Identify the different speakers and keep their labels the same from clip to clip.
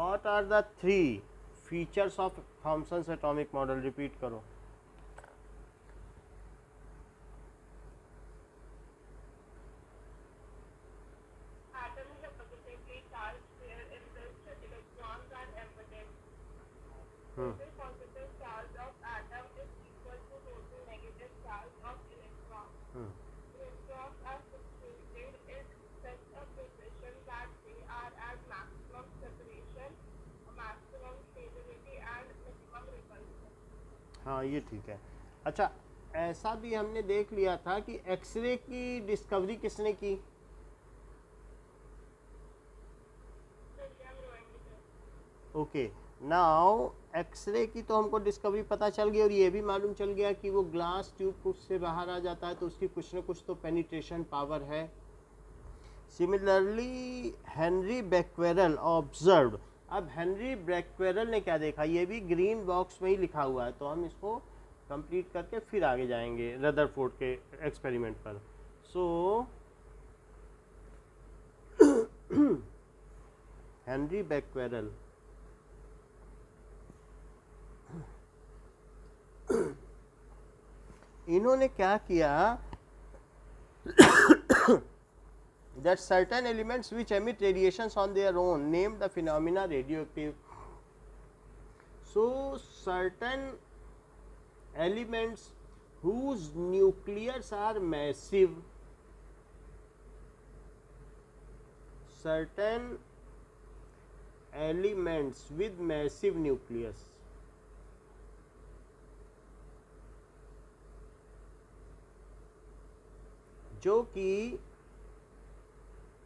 Speaker 1: What are the 3 features of Thomson's atomic model? Repeat करो। हाँ ये ठीक है। अच्छा, ऐसा भी हमने देख लिया था कि एक्सरे की डिस्कवरी किसने की? ओके, नाउ एक्सरे की तो हमको डिस्कवरी पता चल गई और ये भी मालूम चल गया कि वो ग्लास ट्यूब कुछ से बाहर आ जाता है तो उसकी कुछ न कुछ तो पेनिट्रेशन पावर है। Similarly Henri Becquerel observe. अब हेनरी बैक्वेरल ने क्या देखा, ये भी ग्रीन बॉक्स में ही लिखा हुआ है, तो हम इसको कंप्लीट करके फिर आगे जाएंगे रदरफोर्ड के एक्सपेरिमेंट पर। सो हेनरी बैक्वेरल इन्होंने क्या किया, that certain elements which emit radiations on their own named the phenomena radioactive. So certain elements whose nuclears are massive, certain elements with massive nucleus, जो कि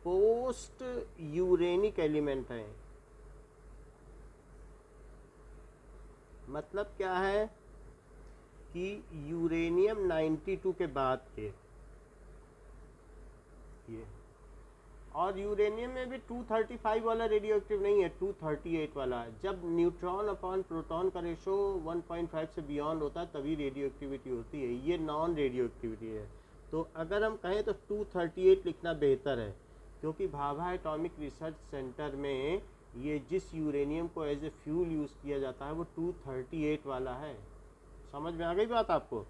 Speaker 1: पोस्ट यूरेनिक एलिमेंट है। मतलब क्या है कि यूरेनियम 92 के बाद के ये, और यूरेनियम में भी 235 वाला रेडियो एक्टिव नहीं है, 238 वाला है। जब न्यूट्रॉन अपॉन प्रोटॉन का रेशो 1.5 से बियॉन्ड होता है तभी रेडियो एक्टिविटी होती है, ये नॉन रेडियो एक्टिविटी है। तो अगर हम कहें तो 238 लिखना बेहतर है, क्योंकि भाभा एटॉमिक रिसर्च सेंटर में ये जिस यूरेनियम को एज ए फ्यूल यूज़ किया जाता है वो 238 वाला है। समझ में आ गई बात आपको?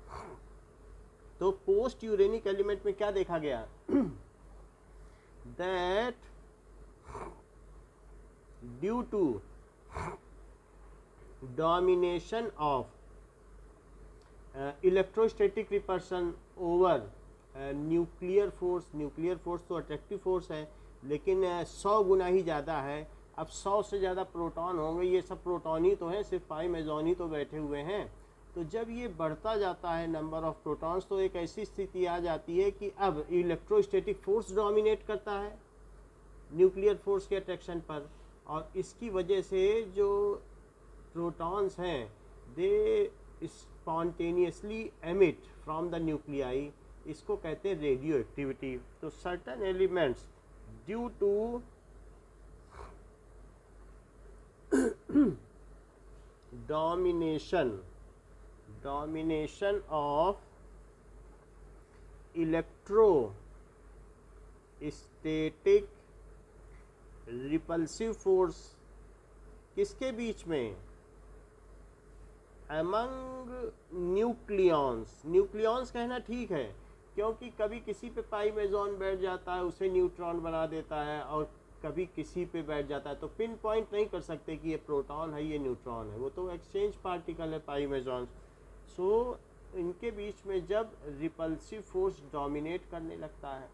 Speaker 1: तो पोस्ट यूरेनिक एलिमेंट में क्या देखा गया, that due to domination of electrostatic repulsion over nuclear force तो अट्रैक्टिव फोर्स है, लेकिन 100 गुना ही ज़्यादा है। अब 100 से ज़्यादा प्रोटॉन होंगे, ये सब प्रोटॉन ही तो हैं, सिर्फ पाई मेजॉन ही तो बैठे हुए हैं। तो जब ये बढ़ता जाता है नंबर ऑफ प्रोटॉन्स, तो एक ऐसी स्थिति आ जाती है कि अब इलेक्ट्रोस्टैटिक फोर्स डोमिनेट करता है न्यूक्लियर फोर्स के अट्रैक्शन पर, और इसकी वजह से जो प्रोटॉन्स हैं they spontaneously emit from the nuclei, इसको कहते हैं रेडियो एक्टिविटी। तो certain elements due to domination of electrostatic repulsive force किसके बीच में, among न्यूक्लियॉन्स कहना ठीक है, क्योंकि कभी किसी पे पाई मेजॉन बैठ जाता है उसे न्यूट्रॉन बना देता है, और कभी किसी पे बैठ जाता है, तो पिन पॉइंट नहीं कर सकते कि ये प्रोटॉन है ये न्यूट्रॉन है, वो तो एक्सचेंज पार्टिकल है पाई मेजॉन। सो इनके बीच में जब रिपल्सिव फोर्स डोमिनेट करने लगता है,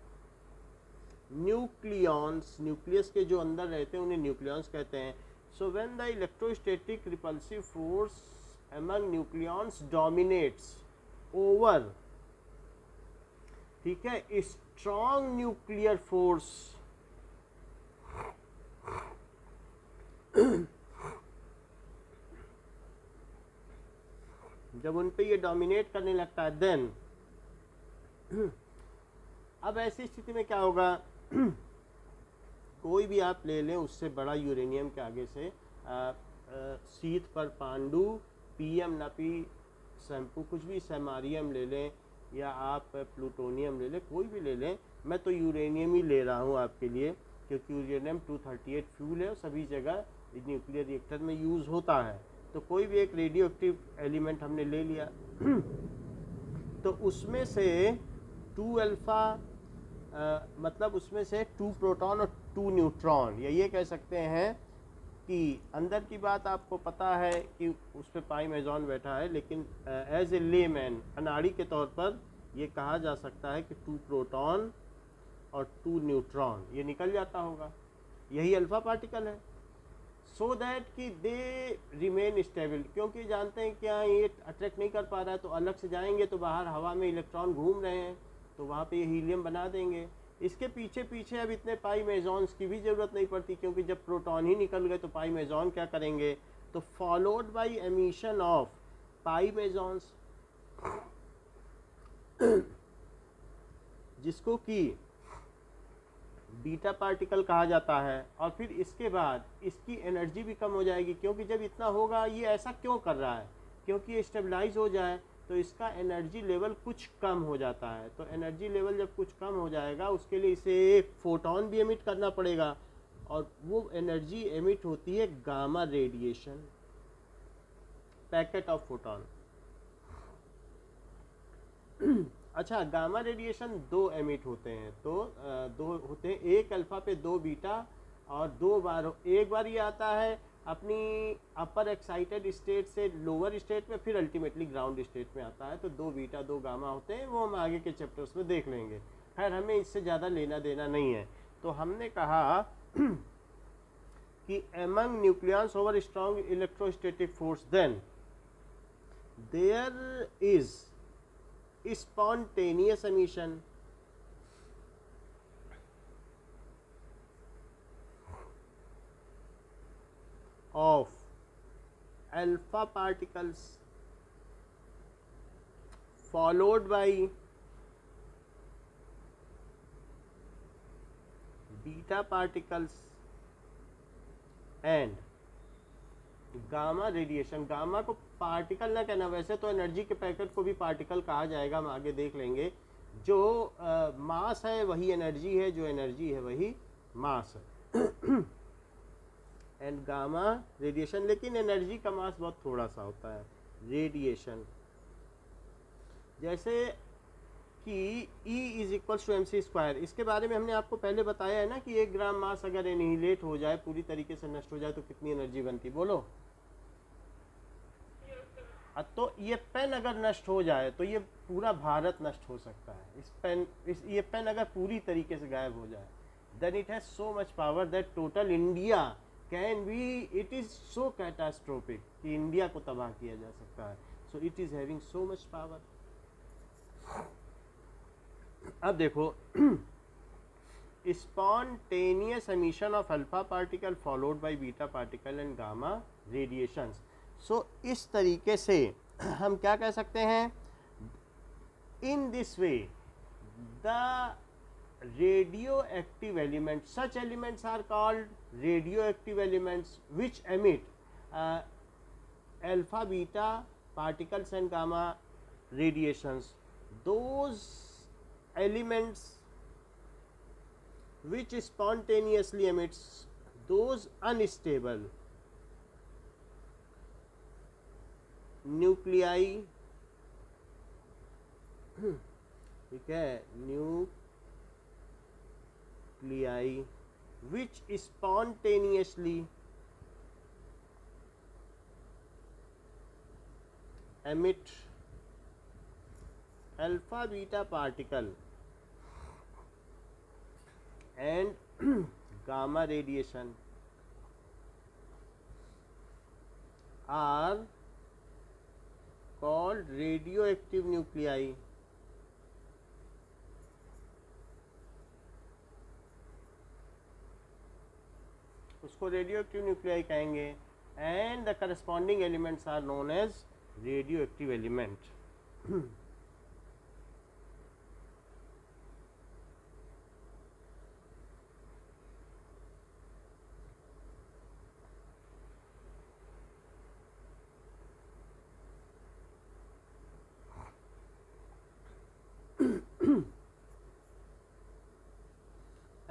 Speaker 1: न्यूक्लियस के जो अंदर रहते हैं उन्हें न्यूक्लियॉन्स कहते हैं। So when the electrostatic repulsive force among nucleons dominates over, ठीक है, स्ट्रॉन्ग न्यूक्लियर फोर्स, जब उन पे ये डोमिनेट करने लगता है देन, अब ऐसी स्थिति में क्या होगा, कोई भी आप ले लें उससे बड़ा यूरेनियम के आगे से शीत पर पांडु, पीएम नपी शैम्पू, कुछ भी सेमारियम ले लें या आप प्लूटोनियम ले लें, कोई भी ले लें, मैं तो यूरेनियम ही ले रहा हूँ आपके लिए। क्योंकि यूरेनियम 238 फ्यूल है, सभी जगह न्यूक्लियर रिएक्टर में यूज़ होता है। तो कोई भी एक रेडियो एक्टिव एलिमेंट हमने ले लिया तो उसमें से 2 अल्फ़ा मतलब उसमें से 2 प्रोटॉन और 2 न्यूट्रॉन, या ये कह सकते हैं कि अंदर की बात आपको पता है कि उस पर पाई मेजॉन बैठा है, लेकिन एज ए लेमैन अनाड़ी के तौर पर ये कहा जा सकता है कि 2 प्रोटॉन और 2 न्यूट्रॉन ये निकल जाता होगा, यही अल्फ़ा पार्टिकल है। सो दैट कि दे रिमेन स्टेबल, क्योंकि जानते हैं क्या ये अट्रैक्ट नहीं कर पा रहा है तो अलग से जाएंगे तो बाहर हवा में इलेक्ट्रॉन घूम रहे हैं तो वहाँ पे ये हीलियम बना देंगे। इसके पीछे पीछे अब इतने पाई मेजॉन्स की भी ज़रूरत नहीं पड़ती, क्योंकि जब प्रोटॉन ही निकल गए तो पाई मेजॉन क्या करेंगे, तो फॉलोड बाई एमिशन ऑफ पाई मेजॉन्स, जिसको कि बीटा पार्टिकल कहा जाता है। और फिर इसके बाद इसकी एनर्जी भी कम हो जाएगी, क्योंकि जब इतना होगा, ये ऐसा क्यों कर रहा है, क्योंकि ये स्टेबलाइज हो जाए तो इसका एनर्जी लेवल कुछ कम हो जाता है। तो एनर्जी लेवल जब कुछ कम हो जाएगा उसके लिए इसे एक फोटोन भी एमिट करना पड़ेगा, और वो एनर्जी एमिट होती है gamma radiation, packet of photon. अच्छा, गामा रेडिएशन 2 एमिट होते हैं, तो 2 होते हैं, एक अल्फा पे 2 बीटा, और 2 बार, एक बार ये आता है अपनी अपर एक्साइटेड स्टेट से लोअर स्टेट में, फिर अल्टीमेटली ग्राउंड स्टेट में आता है। तो 2 बीटा 2 गामा होते हैं, वो हम आगे के चैप्टर्स में देख लेंगे। खैर हमें इससे ज़्यादा लेना देना नहीं है। तो हमने कहा कि among nucleus over strong electrostatic force then there is spontaneous emission of alpha particles followed by beta particles and gamma radiation. Gamma को पार्टिकल ना कहना, वैसे तो एनर्जी के पैकेट को भी पार्टिकल कहा जाएगा, हम आगे देख लेंगे। जो मास है वही एनर्जी है, जो एनर्जी है वही मास है। एंड गामा रेडिएशन, लेकिन एनर्जी का मास बहुत थोड़ा सा होता है। रेडिएशन जैसे कि E is equals to mc², इसके बारे में हमने आपको पहले बताया है ना कि 1 ग्राम मास अगर एनिहिलेट हो जाए, पूरी तरीके से नष्ट हो जाए, तो कितनी एनर्जी बनती, बोलो। तो ये पेन अगर नष्ट हो जाए तो ये पूरा भारत नष्ट हो सकता है। ये पेन अगर पूरी तरीके से गायब हो जाए, then it has so much power that total India can be, it is so catastrophic कि इंडिया को तबाह किया जा सकता है। So it is having so much power. अब देखो, spontaneous emission of alpha particle followed by beta particle and gamma radiations. So इस तरीके से हम क्या कह सकते हैं, in this way the radioactive elements, such elements are called radioactive elements which emit alpha beta particles and gamma radiations. Those elements which spontaneously emits those unstable nuclei, ठीक है, nuclei which spontaneously emit alpha beta particle and gamma radiation are called radioactive nuclei. उसको radioactive nuclei कहेंगे and the corresponding elements are known as radioactive element.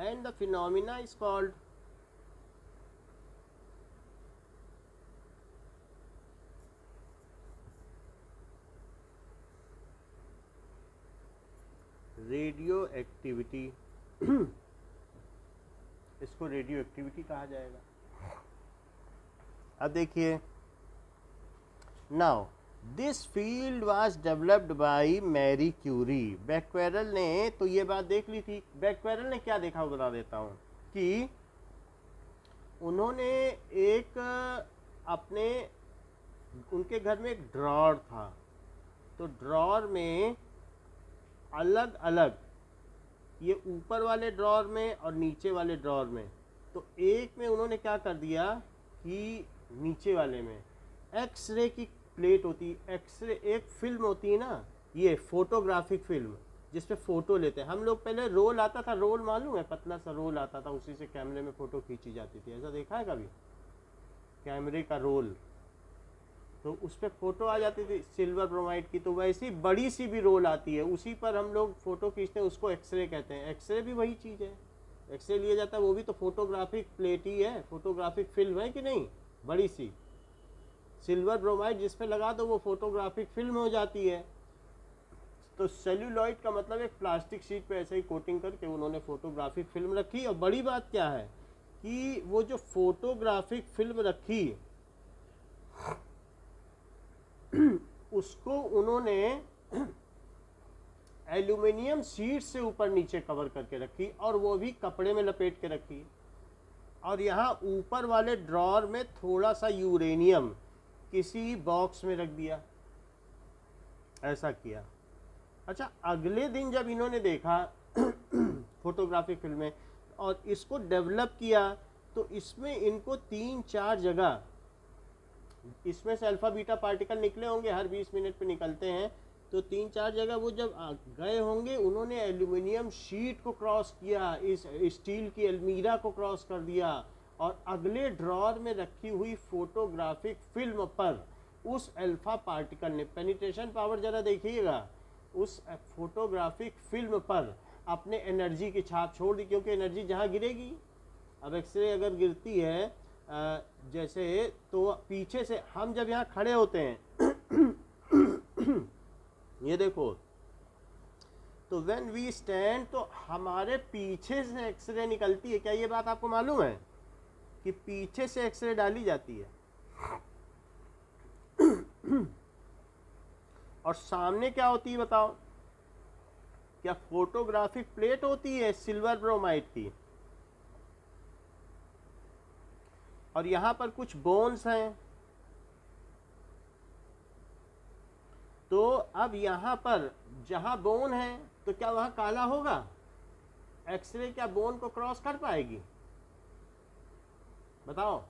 Speaker 1: And and the phenomena is called radioactivity. इसको radioactivity कहा जाएगा। अब देखिए, now this field was developed by Marie Curie. Becquerel ने तो ये बात देख ली थी। बैक्वेरल ने क्या देखा बता देता हूँ कि उन्होंने एक अपने उनके घर में एक ड्रॉर था, तो ड्रॉर में अलग अलग, ये ऊपर वाले ड्रॉर में और नीचे वाले ड्रॉर में, तो एक में उन्होंने क्या कर दिया कि नीचे वाले में एक्सरे की प्लेट होती है। एक्सरे एक फिल्म होती है ना, ये फोटोग्राफिक फिल्म जिसपे फ़ोटो लेते हैं हम लोग। पहले रोल आता था, रोल मालूम है, पतला सा रोल आता था, उसी से कैमरे में फ़ोटो खींची जाती थी। ऐसा देखा है कभी? कैमरे का रोल, तो उस पर फ़ोटो आ जाती थी सिल्वर ब्रोमाइड की। तो वैसी बड़ी सी भी रोल आती है, उसी पर हम लोग फ़ोटो खींचते हैं, उसको एक्सरे कहते हैं। एक्सरे भी वही चीज़ है, एक्सरे लिया जाता है, वो भी तो फोटोग्राफिक प्लेट ही है, फोटोग्राफिक फिल्म है कि नहीं, बड़ी सी सिल्वर ब्रोमाइड जिस पे लगा दो वो फोटोग्राफिक फिल्म हो जाती है। तो सेल्यूलॉइड का मतलब एक प्लास्टिक शीट पे ऐसे ही कोटिंग करके उन्होंने फोटोग्राफिक फिल्म रखी। और बड़ी बात क्या है कि वो जो फोटोग्राफिक फिल्म रखी उसको उन्होंने एल्यूमिनियम शीट से ऊपर नीचे कवर करके रखी, और वो भी कपड़े में लपेट के रखी। और यहाँ ऊपर वाले ड्रॉर में थोड़ा सा यूरेनियम किसी बॉक्स में रख दिया, ऐसा किया। अच्छा, अगले दिन जब इन्होंने देखा फोटोग्राफिक फिल्में और इसको डेवलप किया, तो इसमें इनको 3-4 जगह, इसमें से अल्फा बीटा पार्टिकल निकले होंगे, हर 20 मिनट पे निकलते हैं, तो 3-4 जगह वो जब गए होंगे, उन्होंने एल्यूमिनियम शीट को क्रॉस किया, इस स्टील की अलमीरा को क्रॉस कर दिया, और अगले ड्रॉर में रखी हुई फोटोग्राफिक फिल्म पर उस अल्फा पार्टिकल ने, पेनिट्रेशन पावर ज़रा देखिएगा, उस फोटोग्राफिक फिल्म पर अपने एनर्जी की छाप छोड़ दी। क्योंकि एनर्जी जहाँ गिरेगी, अब एक्सरे अगर गिरती है जैसे, तो पीछे से हम जब यहाँ खड़े होते हैं ये देखो, तो व्हेन वी स्टैंड, तो हमारे पीछे से एक्सरे निकलती है। क्या ये बात आपको मालूम है कि पीछे से एक्सरे डाली जाती है और सामने क्या होती है बताओ? क्या फोटोग्राफिक प्लेट होती है सिल्वर ब्रोमाइड की, और यहां पर कुछ बोन्स हैं। तो अब यहां पर जहां बोन है, तो क्या वहां काला होगा? एक्सरे क्या बोन को क्रॉस कर पाएगी? बताओ,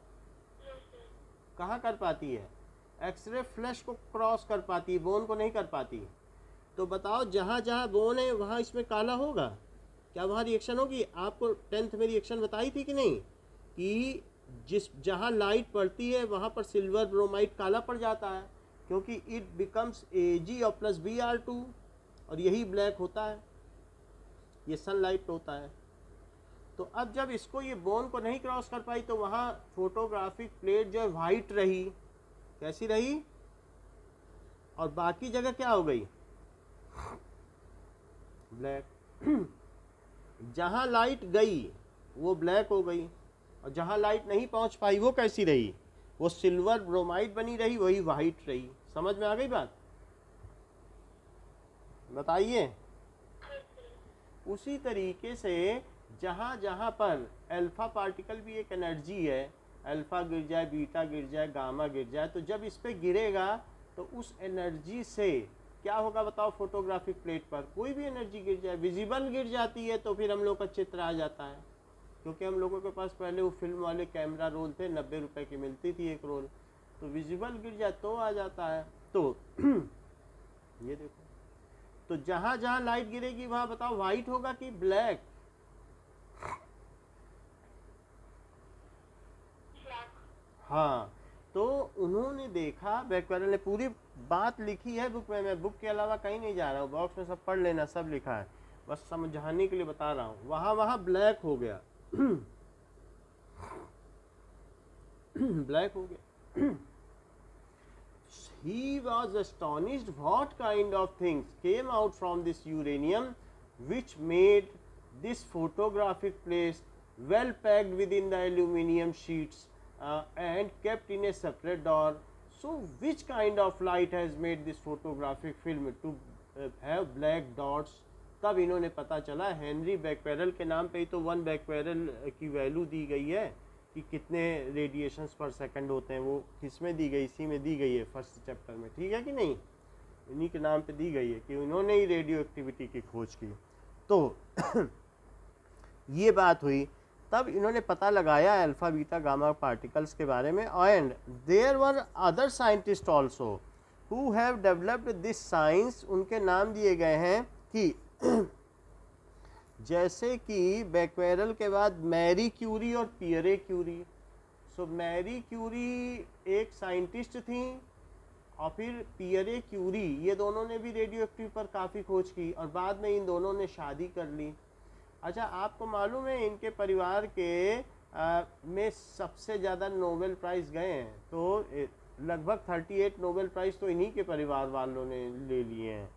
Speaker 1: कहाँ कर पाती है? एक्सरे फ्लैश को क्रॉस कर पाती है, बोन को नहीं कर पाती। तो बताओ, जहाँ जहाँ बोन है वहाँ इसमें काला होगा? क्या वहाँ रिएक्शन होगी? आपको 10th में रिएक्शन बताई थी कि नहीं, कि जहाँ लाइट पड़ती है वहाँ पर सिल्वर ब्रोमाइड काला पड़ जाता है, क्योंकि इट बिकम्स Ag और प्लस Br2, और यही ब्लैक होता है, ये सनलाइट होता है। तो अब जब इसको, ये बोन को नहीं क्रॉस कर पाई, तो वहाँ फोटोग्राफिक प्लेट जो है वाइट रही। कैसी रही? और बाकी जगह क्या हो गई? ब्लैक। जहाँ लाइट गई वो ब्लैक हो गई, और जहाँ लाइट नहीं पहुँच पाई वो कैसी रही? वो सिल्वर ब्रोमाइड बनी रही, वही वाइट रही। समझ में आ गई बात? बताइए। उसी तरीके से जहाँ जहाँ पर अल्फा पार्टिकल भी एक एनर्जी है, अल्फा गिर जाए, बीटा गिर जाए, गामा गिर जाए, तो जब इस पे गिरेगा तो उस एनर्जी से क्या होगा बताओ? फोटोग्राफिक प्लेट पर कोई भी एनर्जी गिर जाए, विजिबल गिर जाती है, तो फिर हम लोग का चित्र आ जाता है। क्योंकि हम लोगों के पास पहले वो फिल्म वाले कैमरा रोल थे, 90 रुपए की मिलती थी एक रोल, तो विजिबल गिर जाए तो आ जाता है। तो ये देखो, तो जहाँ जहाँ लाइट गिरेगी वहाँ बताओ वाइट होगा कि ब्लैक? हाँ, तो उन्होंने देखा, बैक्वेरल ने पूरी बात लिखी है बुक में, मैं बुक के अलावा कहीं नहीं जा रहा हूँ, बॉक्स में सब पढ़ लेना, सब लिखा है। बस समझाने के लिए बता रहा हूँ। वहाँ ब्लैक हो गया ब्लैक हो गया। He was astonished what kind of things came out from this uranium which made this photographic place well packed within the aluminium sheets and kept in a separate door. So which kind of light has made this photographic film to have black dots? तब इन्होंने पता चला, Henry Becquerel के नाम पे ही तो 1 Becquerel की value दी गई है कि कितने रेडिएशंस पर सेकंड होते हैं, वो किस में दी गई, इसी में दी गई है फर्स्ट चैप्टर में, ठीक है कि नहीं, इन्हीं के नाम पे दी गई है कि उन्होंने ही रेडियो एक्टिविटी की खोज की। तो ये बात हुई, तब इन्होंने पता लगाया अल्फा बीटा गामा पार्टिकल्स के बारे में। And there were other scientist also who have developed this science, उनके नाम दिए गए हैं कि जैसे कि बैक्वेरेल के बाद मैरी क्यूरी और पियरे क्यूरी। सो मैरी क्यूरी एक साइंटिस्ट थी और फिर पियरे क्यूरी, ये दोनों ने भी रेडियो एक्टिव पर काफ़ी खोज की और बाद में इन दोनों ने शादी कर ली। अच्छा, आपको मालूम है इनके परिवार के में सबसे ज़्यादा नोबेल प्राइज़ गए हैं, तो लगभग 38 नोबेल प्राइज़ तो इन्हीं के परिवार वालों ने ले लिए हैं।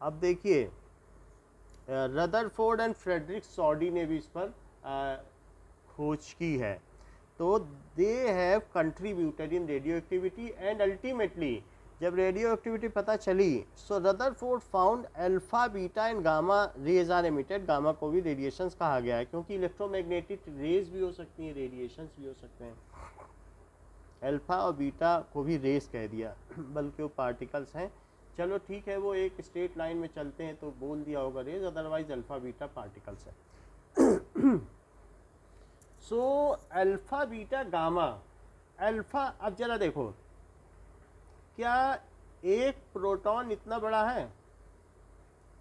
Speaker 1: अब देखिए, रदरफोर्ड एंड फ्रेडरिक सॉडी ने भी इस पर खोज की है। तो they have contributed in radioactivity and ultimately जब रेडियो एक्टिविटी पता चली, so Rutherford found alpha beta and gamma rays are emitted. Gamma को भी रेडिएशंस कहा गया है क्योंकि इलेक्ट्रोमैग्नेटिक रेज भी हो सकती हैं, रेडिएशंस भी हो सकते हैं। अल्फा और बीटा को भी रेज कह दिया, बल्कि वो पार्टिकल्स हैं। चलो ठीक है, वो एक स्ट्रेट लाइन में चलते हैं तो बोल दिया होगा rays, otherwise alpha beta particles है। So alpha beta gamma, alpha, अब जरा देखो, क्या एक प्रोटॉन इतना बड़ा है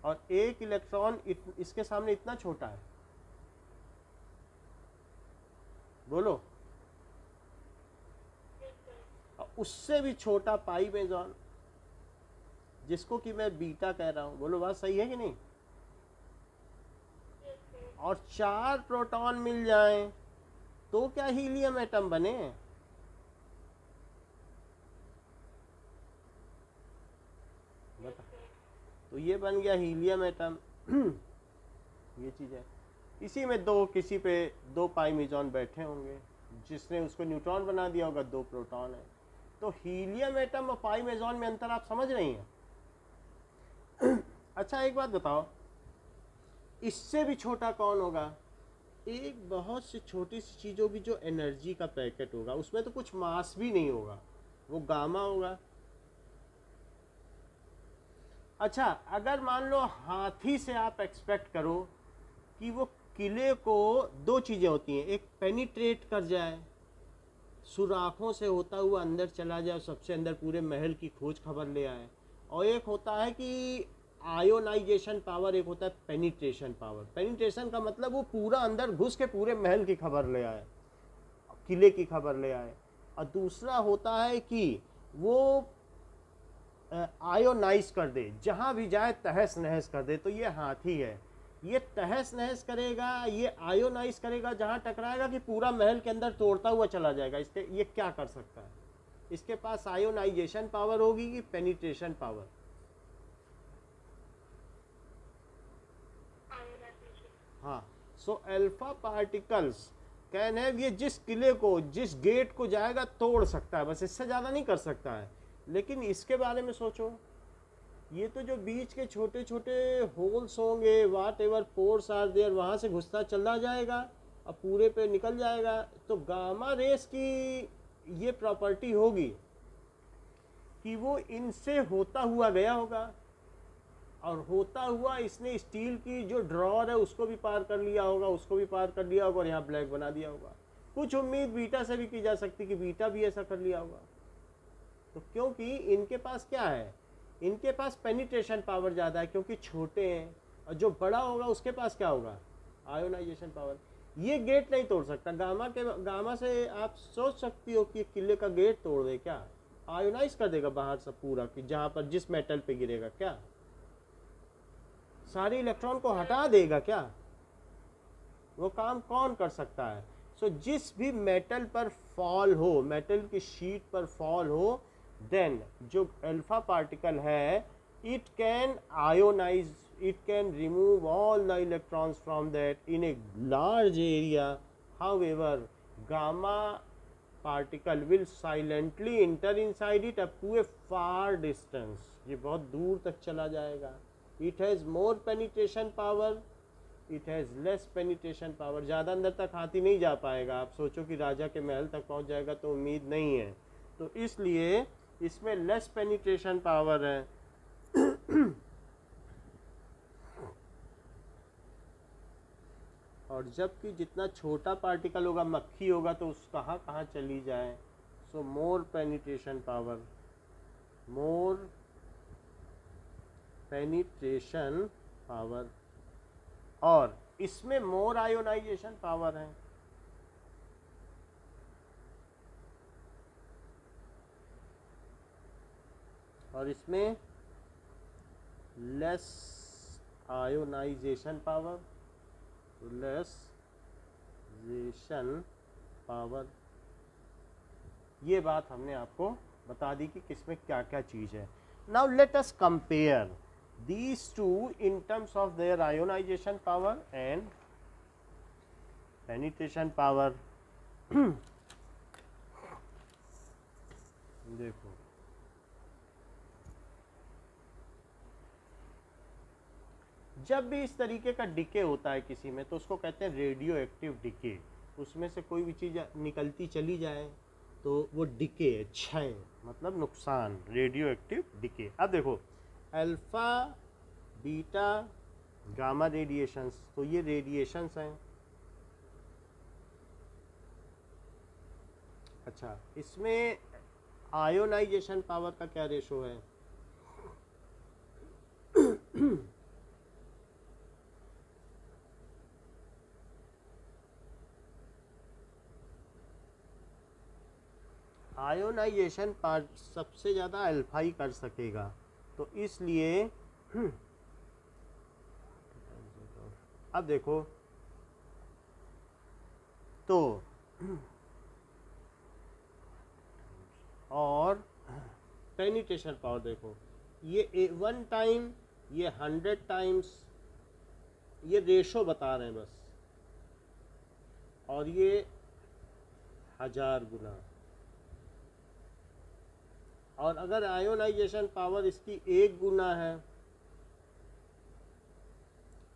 Speaker 1: और एक इलेक्ट्रॉन इसके सामने इतना छोटा है? बोलो। उससे भी छोटा पाई मेजॉन, जिसको कि मैं बीटा कह रहा हूं, बोलो बात सही है कि नहीं? और 4 प्रोटॉन मिल जाएं तो क्या हीलियम एटम बने? बता, तो ये बन गया हीलियम एटम। ये चीज है, इसी में किसी पे 2 पाई मेजॉन बैठे होंगे, जिसने उसको न्यूट्रॉन बना दिया होगा, 2 प्रोटॉन है। तो हीलियम एटम और पाई मेजॉन में अंतर आप समझ रही हैं? अच्छा, एक बात बताओ, इससे भी छोटा कौन होगा? एक बहुत सी छोटी सी चीज़ होगी जो एनर्जी का पैकेट होगा, उसमें तो कुछ मास भी नहीं होगा, वो गामा होगा। अच्छा, अगर मान लो हाथी से आप एक्सपेक्ट करो कि वो किले को, 2 चीज़ें होती हैं, एक पेनिट्रेट कर जाए, सुराखों से होता हुआ अंदर चला जाए, सबसे अंदर पूरे महल की खोज खबर ले आए, और एक होता है कि आयोनाइजेशन पावर, एक होता है पेनिट्रेशन पावर। पेनिट्रेशन का मतलब वो पूरा अंदर घुस के पूरे महल की खबर ले आए, किले की खबर ले आए। और दूसरा होता है कि वो आयोनाइज कर दे, जहाँ भी जाए तहस नहस कर दे। तो ये हाथी है, ये तहस नहस करेगा, ये आयोनाइज करेगा, जहाँ टकराएगा कि पूरा महल के अंदर तोड़ता हुआ चला जाएगा। इसके ये क्या कर सकता है? इसके पास आयोनाइजेशन पावर होगी कि पेनिट्रेशन पावर? हाँ। So alpha particles can have, ये जिस किले को, जिस गेट को जाएगा तोड़ सकता है, बस इससे ज़्यादा नहीं कर सकता है। लेकिन इसके बारे में सोचो, ये तो जो बीच के छोटे छोटे होल्स होंगे, वाट एवर पोर्स आर देयर, वहाँ से घुसता चला जाएगा और पूरे पे निकल जाएगा। तो गामा रेस की ये प्रॉपर्टी होगी कि वो इनसे होता हुआ गया होगा, और होता हुआ इसने स्टील की जो ड्रॉर है उसको भी पार कर लिया होगा, उसको भी पार कर लिया होगा और यहाँ ब्लैक बना दिया होगा। कुछ उम्मीद बीटा से भी की जा सकती कि बीटा भी ऐसा कर लिया होगा। तो क्योंकि इनके पास क्या है, इनके पास पेनिट्रेशन पावर ज़्यादा है क्योंकि छोटे हैं, और जो बड़ा होगा उसके पास क्या होगा, आयोनाइजेशन पावर। ये गेट नहीं तोड़ सकता। गामा से आप सोच सकती हो कि किले का गेट तोड़ दे क्या? आयोनाइज कर देगा बाहर से पूरा, कि जहाँ पर जिस मेटल पे गिरेगा क्या। सारे इलेक्ट्रॉन को हटा देगा क्या? वो काम कौन कर सकता है? सो जिस भी मेटल पर फॉल हो, मेटल की शीट पर फॉल हो, देन जो अल्फा पार्टिकल है it can ionize, it can remove all the electrons from that in a large area. However, gamma particle will silently enter inside it up to a far distance. ये बहुत दूर तक चला जाएगा. It has more penetration power, it has less penetration power. ज़्यादा अंदर तक हाथी नहीं जा पाएगा. आप सोचो कि राजा के महल तक पहुंच जाएगा तो उम्मीद नहीं है. तो इसलिए इसमें लेस पेनिट्रेशन पावर है. और जबकि जितना छोटा पार्टिकल होगा, मक्खी होगा, तो उस कहाँ चली जाए. सो मोर पेनिट्रेशन पावर, मोर पेनिट्रेशन पावर, और इसमें मोर आयोनाइजेशन पावर है. और इसमें लेस आयोनाइजेशन पावर, लेसजेशन पावर. ये बात हमने आपको बता दी कि किसमें क्या क्या चीज़ है. Now let us compare these two in terms of their ionization power and penetration power. देखो, जब भी इस तरीके का डिके होता है किसी में, तो उसको कहते हैं रेडियो एक्टिव डिके. उसमें से कोई भी चीज़ निकलती चली जाए तो वो डिके, क्षय, मतलब नुकसान, रेडियो एक्टिव डिके. अब देखो, अल्फा, बीटा, गामा रेडिएशंस, तो ये रेडिएशंस हैं. अच्छा, इसमें आयोनाइजेशन पावर का क्या रेशो है? आयोनाइजेशन पार्ट सबसे ज़्यादा अल्फा ही कर सकेगा. तो इसलिए अब देखो, तो और पेनिट्रेशन पावर देखो, ये 1 टाइम, ये 100 टाइम्स, ये रेशो बता रहे हैं बस. और ये 1000 गुना. और अगर आयोनाइजेशन पावर इसकी 1 गुना है,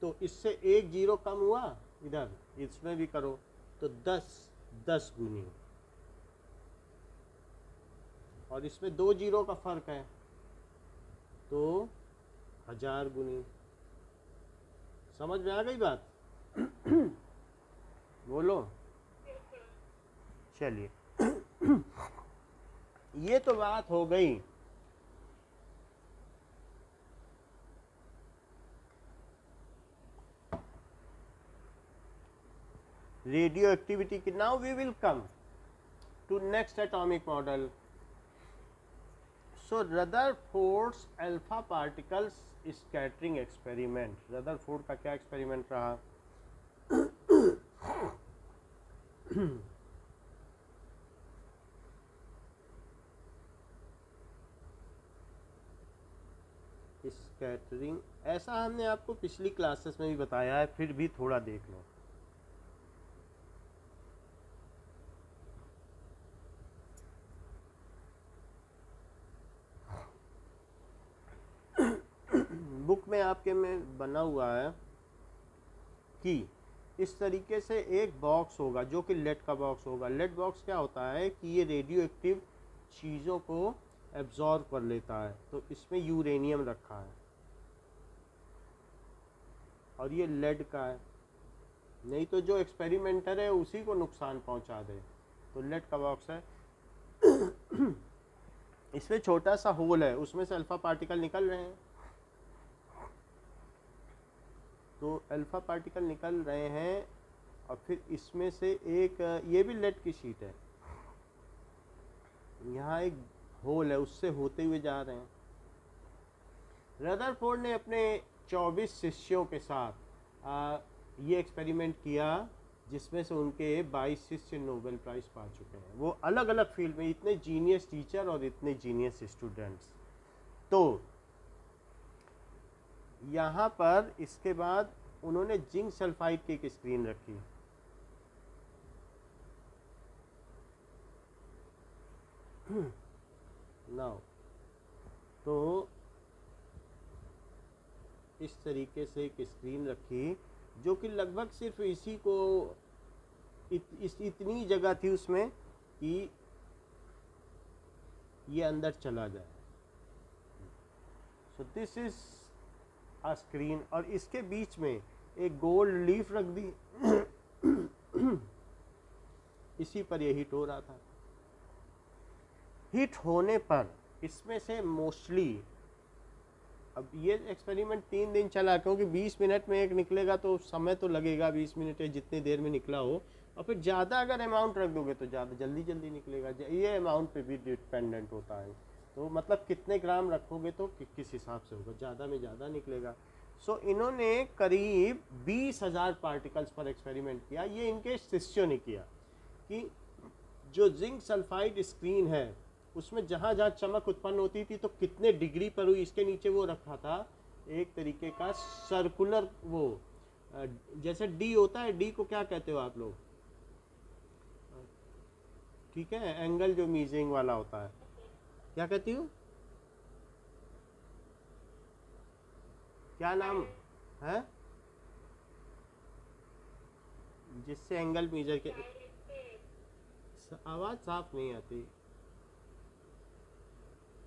Speaker 1: तो इससे 1 जीरो कम हुआ, इधर इसमें भी करो तो 10 गुनी. और इसमें 2 जीरो का फर्क है तो 1000 गुनी. समझ में आ गई बात? बोलो. चलिए, ये तो बात हो गई. रेडियो एक्टिविटी की. Now we will come to next atomic model. So Rutherford's alpha particles scattering experiment. Rutherford का क्या एक्सपेरिमेंट रहा? स्कैटरिंग, ऐसा हमने आपको पिछली क्लासेस में भी बताया है, फिर भी थोड़ा देख लो. बुक में आपके में बना हुआ है कि इस तरीके से एक बॉक्स होगा जो कि लेड का बॉक्स होगा. लेड बॉक्स क्या होता है कि ये रेडियो एक्टिव चीज़ों को एब्जॉर्ब कर लेता है. तो इसमें यूरेनियम रखा है और ये लेड का है. नहीं तो जो एक्सपेरिमेंटर है उसी को नुकसान पहुंचा दे. तो लेड का बॉक्स है. इसमें छोटा सा होल है, उसमें से अल्फा पार्टिकल निकल रहे हैं. तो अल्फा पार्टिकल निकल रहे हैं और फिर इसमें से एक, ये भी लेड की शीट है, यहाँ एक होल है, उससे होते हुए जा रहे हैं. रदरफोर्ड ने अपने 24 शिष्यों के साथ ये एक्सपेरिमेंट किया, जिसमें से उनके 22 शिष्य नोबेल प्राइज़ पा चुके हैं। वो अलग अलग फील्ड में, इतने जीनियस टीचर और इतने जीनियस स्टूडेंट्स। तो यहाँ पर इसके बाद उन्होंने जिंक सल्फाइड की एक स्क्रीन रखी। नाउ तो इस तरीके से एक स्क्रीन रखी, जो कि लगभग सिर्फ इसी को इतनी जगह थी उसमें कि ये अंदर चला जाए। सो दिस इज अ स्क्रीन, और इसके बीच में एक गोल्ड लीफ रख दी। इसी पर ये हिट हो रहा था। हिट होने पर इसमें से मोस्टली, अब ये एक्सपेरिमेंट 3 दिन चला, क्योंकि 20 मिनट में एक निकलेगा तो समय तो लगेगा, 20 मिनट या जितनी देर में निकला हो, और फिर ज़्यादा अगर अमाउंट रख दोगे तो ज़्यादा जल्दी निकलेगा। ये अमाउंट पे भी डिपेंडेंट होता है। तो मतलब कितने ग्राम रखोगे तो किस हिसाब से होगा, ज़्यादा में ज़्यादा निकलेगा। सो इन्होंने करीब 20,000 पार्टिकल्स पर एक्सपेरिमेंट किया। ये इनके शिष्यों ने किया कि जो जिंक सल्फाइड स्क्रीन है उसमें जहाँ जहाँ चमक उत्पन्न होती थी तो कितने डिग्री पर हुई, इसके नीचे वो रखा था एक तरीके का सर्कुलर, वो जैसे डी होता है, डी को क्या कहते हो आप लोग? ठीक है, एंगल जो मीजिंग वाला होता है, क्या कहती हो? क्या नाम है जिससे एंगल मीजर के? आवाज साफ नहीं आती,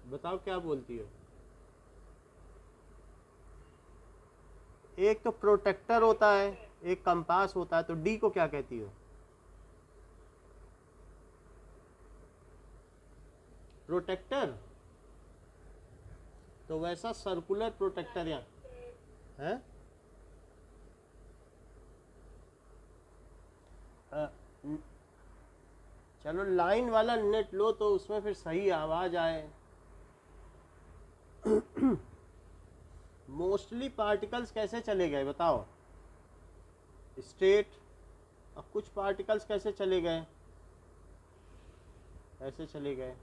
Speaker 1: बताओ क्या बोलती हो? एक तो प्रोटेक्टर होता है, एक कंपास होता है, तो डी को क्या कहती हो? प्रोटेक्टर। तो वैसा सर्कुलर प्रोटेक्टर यहाँ है। चलो लाइन वाला नेट लो तो उसमें फिर सही आवाज आए। मोस्टली पार्टिकल्स कैसे चले गए बताओ? स्ट्रेट। और कुछ पार्टिकल्स कैसे चले गए? ऐसे चले गए।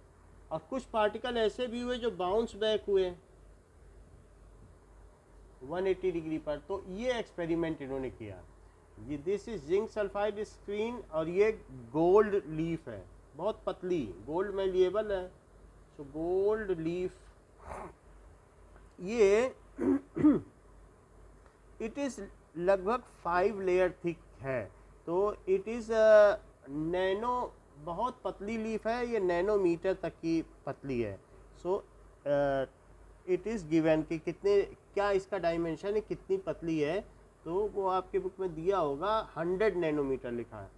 Speaker 1: और कुछ पार्टिकल ऐसे भी हुए जो बाउंस बैक हुए 180 डिग्री पर। तो ये एक्सपेरिमेंट इन्होंने किया। ये this is zinc sulphide screen, और ये गोल्ड लीफ है, बहुत पतली, गोल्ड मैलिएबल है। सो गोल्ड लीफ, ये इट इज लगभग 5 लेयर थिक है। तो इट इज नैनो, बहुत पतली लीफ है, ये नैनोमीटर तक की पतली है। सो इट इज गिवन कि कितने, क्या इसका डायमेंशन है, कितनी पतली है, तो वो आपके बुक में दिया होगा, 100 नैनोमीटर लिखा है।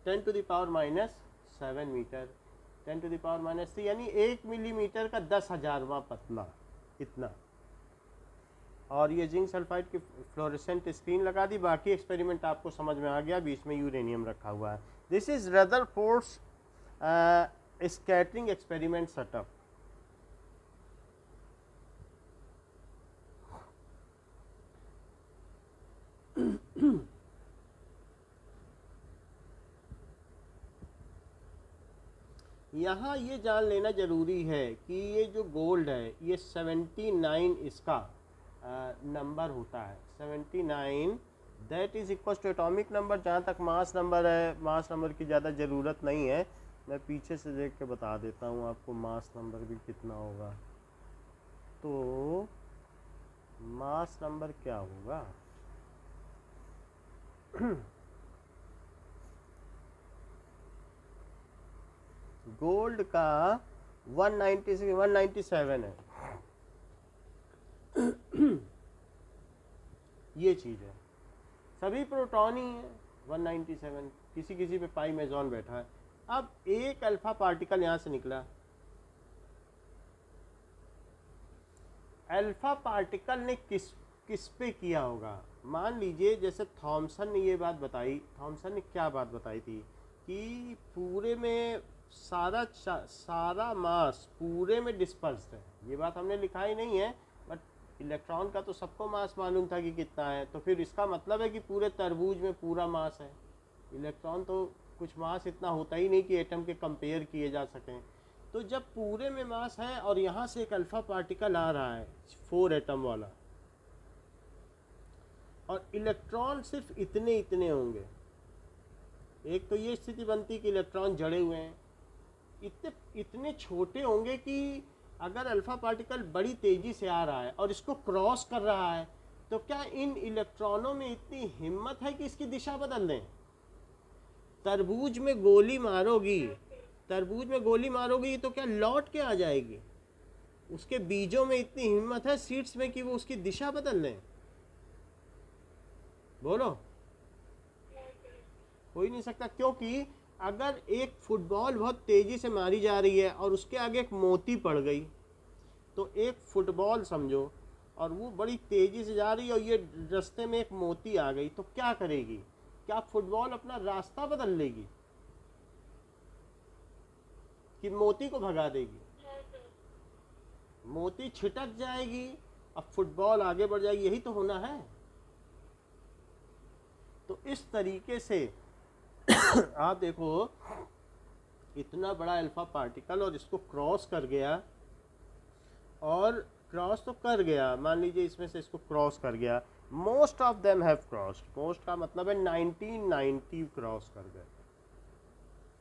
Speaker 1: 10⁻⁻7 मीटर, 10⁻⁻3, यानी 1 मिलीमीटर का 10,000वां पतला, इतना। और ये जिंक सल्फाइड की फ्लोरेसेंट स्क्रीन लगा दी। बाकी एक्सपेरिमेंट आपको समझ में आ गया, बीच में यूरेनियम रखा हुआ है। This is Rutherford's scattering experiment setup. यहाँ ये जान लेना ज़रूरी है कि ये जो गोल्ड है ये 79 इसका नंबर होता है। 79 that is equal to atomic number. जहाँ तक मास नंबर है, मास नंबर की ज़्यादा ज़रूरत नहीं है, मैं पीछे से देख के बता देता हूँ आपको मास नंबर भी कितना होगा। तो मास नंबर क्या होगा? गोल्ड का 197 है। ये चीज़ है, सभी प्रोटॉन ही है। 197, किसी किसी पे पाई मेजॉन बैठा है। अब एक अल्फा पार्टिकल यहाँ से निकला। अल्फा पार्टिकल ने किस पे किया होगा? मान लीजिए जैसे थॉमसन ने ये बात बताई। थॉमसन ने क्या बात बताई थी कि पूरे में सारा मास पूरे में डिस्पर्स्ड है। ये बात हमने लिखा ही नहीं है, बट इलेक्ट्रॉन का तो सबको मास मालूम था कि कितना है, तो फिर इसका मतलब है कि पूरे तरबूज में पूरा मास है। इलेक्ट्रॉन तो कुछ मास इतना होता ही नहीं कि एटम के कंपेयर किए जा सकें। तो जब पूरे में मास है और यहाँ से एक अल्फा पार्टिकल आ रहा है 4 एटम वाला, और इलेक्ट्रॉन सिर्फ इतने इतने होंगे, एक तो ये स्थिति बनती कि इलेक्ट्रॉन जड़े हुए हैं, इतने छोटे होंगे कि अगर अल्फा पार्टिकल बड़ी तेजी से आ रहा है और इसको क्रॉस कर रहा है, तो क्या इन इलेक्ट्रॉनों में इतनी हिम्मत है कि इसकी दिशा बदल दें? तरबूज में गोली मारोगी तो क्या लौट के आ जाएगी? उसके बीजों में इतनी हिम्मत है, सीड्स में, कि वो उसकी दिशा बदल लें? बोलो, हो ही नहीं सकता। क्योंकि अगर एक फुटबॉल बहुत तेजी से मारी जा रही है और उसके आगे एक मोती पड़ गई, तो एक फुटबॉल समझो और वो बड़ी तेजी से जा रही है और ये रास्ते में एक मोती आ गई, तो क्या करेगी? क्या फुटबॉल अपना रास्ता बदल लेगी कि मोती को भगा देगी? मोती छिटक जाएगी, अब फुटबॉल आगे बढ़ जाएगी। यही तो होना है। तो इस तरीके से आप देखो, इतना बड़ा अल्फा पार्टिकल और इसको क्रॉस कर गया, और क्रॉस तो कर गया, मान लीजिए इसमें से इसको क्रॉस कर गया। Most of them have crossed. Most का मतलब है 1990 क्रॉस कर गए,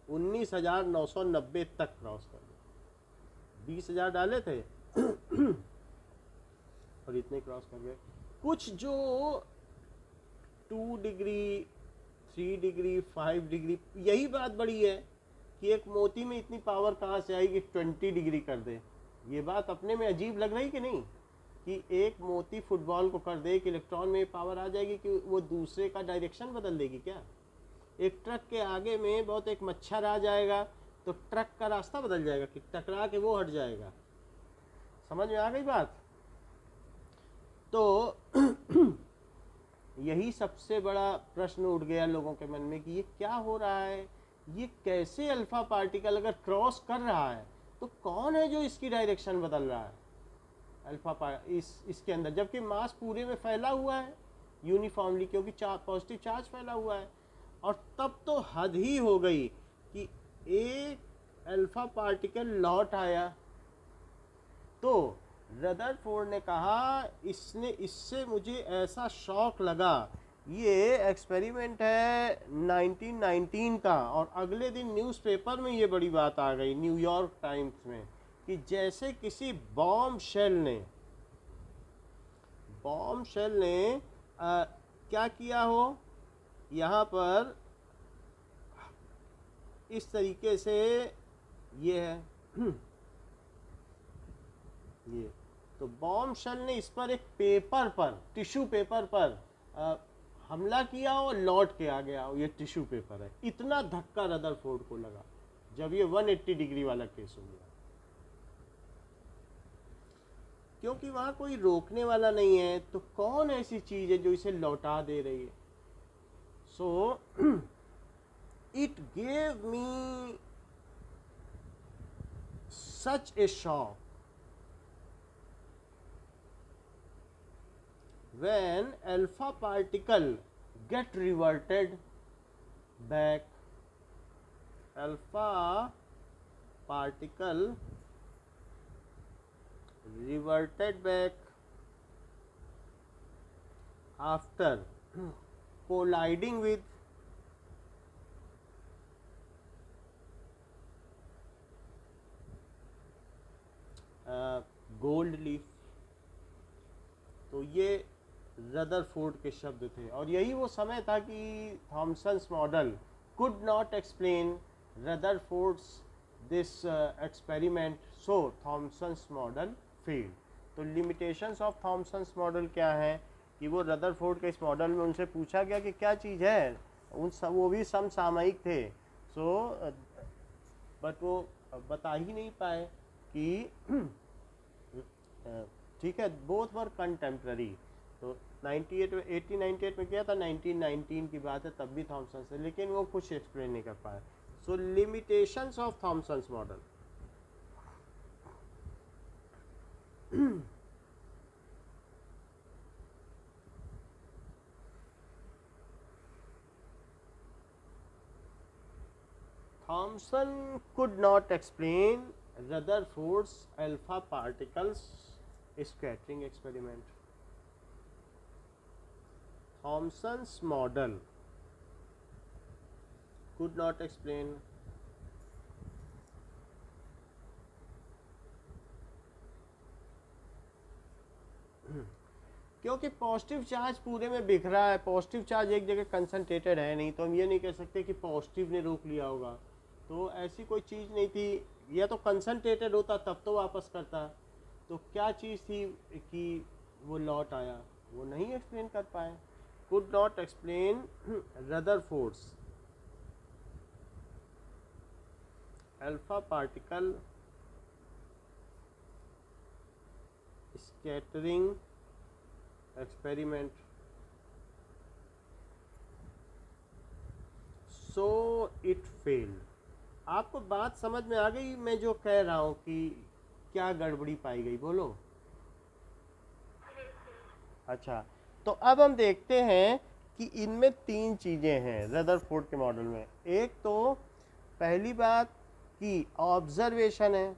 Speaker 1: 19,990 तक क्रॉस कर गए। 20,000 डाले थे और इतने क्रॉस कर गए। कुछ जो 2 डिग्री, 3 डिग्री, 5 डिग्री, यही बात बड़ी है कि एक मोती में इतनी पावर कहाँ से आएगी 20 डिग्री कर दे। ये बात अपने में अजीब लग रही कि नहीं, कि एक मोती फुटबॉल को कर दे, कि इलेक्ट्रॉन में पावर आ जाएगी कि वो दूसरे का डायरेक्शन बदल देगी क्या? एक ट्रक के आगे में बहुत एक मच्छर आ जाएगा तो ट्रक का रास्ता बदल जाएगा कि टकरा के वो हट जाएगा। समझ में आ गई बात? तो यही सबसे बड़ा प्रश्न उठ गया लोगों के मन में कि ये क्या हो रहा है, ये कैसे अल्फा पार्टिकल अगर क्रॉस कर रहा है तो कौन है जो इसकी डायरेक्शन बदल रहा है इसके अंदर, जबकि मास पूरे में फैला हुआ है यूनिफॉर्मली, क्योंकि पॉजिटिव चार्ज फैला हुआ है। और तब तो हद ही हो गई कि एक अल्फा पार्टिकल लौट आया। तो रदरफोर्ड ने कहा, इससे मुझे ऐसा शॉक लगा, ये एक्सपेरिमेंट है 1919 का, और अगले दिन न्यूज़पेपर में ये बड़ी बात आ गई, न्यूयॉर्क टाइम्स में, कि जैसे किसी बॉम्ब शेल ने क्या किया हो, यहाँ पर इस तरीके से ये है ये, तो बॉम्ब शेल ने इस पर एक पेपर पर, टिश्यू पेपर पर हमला किया और लौट के आ गया, ये टिश्यू पेपर है। इतना धक्का रदरफोर्ड को लगा जब ये 180 डिग्री वाला केस हो गया, क्योंकि वहां कोई रोकने वाला नहीं है। तो कौन ऐसी चीज है जो इसे लौटा दे रही है? So it gave me such A shock when alpha particle get reverted back, alpha particle reverted back after colliding with gold leaf. तो ये रदरफोर्ड के शब्द थे, और यही वो समय था कि Thomson's model could not explain Rutherford's this experiment, so Thomson's model failed. तो लिमिटेशंस ऑफ थॉमसन्स मॉडल क्या है कि वो रदरफोर्ड के इस मॉडल में उनसे पूछा गया कि क्या चीज़ है, वो भी समसामयिक थे, सो बट वो बता ही नहीं पाए कि ठीक है, बोथ वर कंटेम्प्ररी। तो 1898 में किया था, 1919 की बात है, तब भी थॉमसन से, लेकिन वो कुछ एक्सप्लेन नहीं कर पाए। So limitations of Thomson's model. Thomson could not explain Rutherford's alpha particles scattering experiment. Thomson's model could not explain क्योंकि पॉजिटिव चार्ज पूरे में बिखरा है, पॉजिटिव चार्ज एक जगह कंसंट्रेटेड है नहीं, तो हम ये नहीं कह सकते कि पॉजिटिव ने रोक लिया होगा। तो ऐसी कोई चीज़ नहीं थी, या तो कंसंट्रेटेड होता तब तो वापस करता। तो क्या चीज़ थी कि वो लौट आया, वो नहीं एक्सप्लेन कर पाए। Could not explain Rutherford's alpha particle scattering experiment, so it failed. आपको बात समझ में आ गई मैं जो कह रहा हूं कि क्या गड़बड़ी पाई गई, बोलो। अच्छा, तो अब हम देखते हैं कि इनमें तीन चीज़ें हैं रदरफोर्ड के मॉडल में। एक तो पहली बात कि ऑब्जर्वेशन है,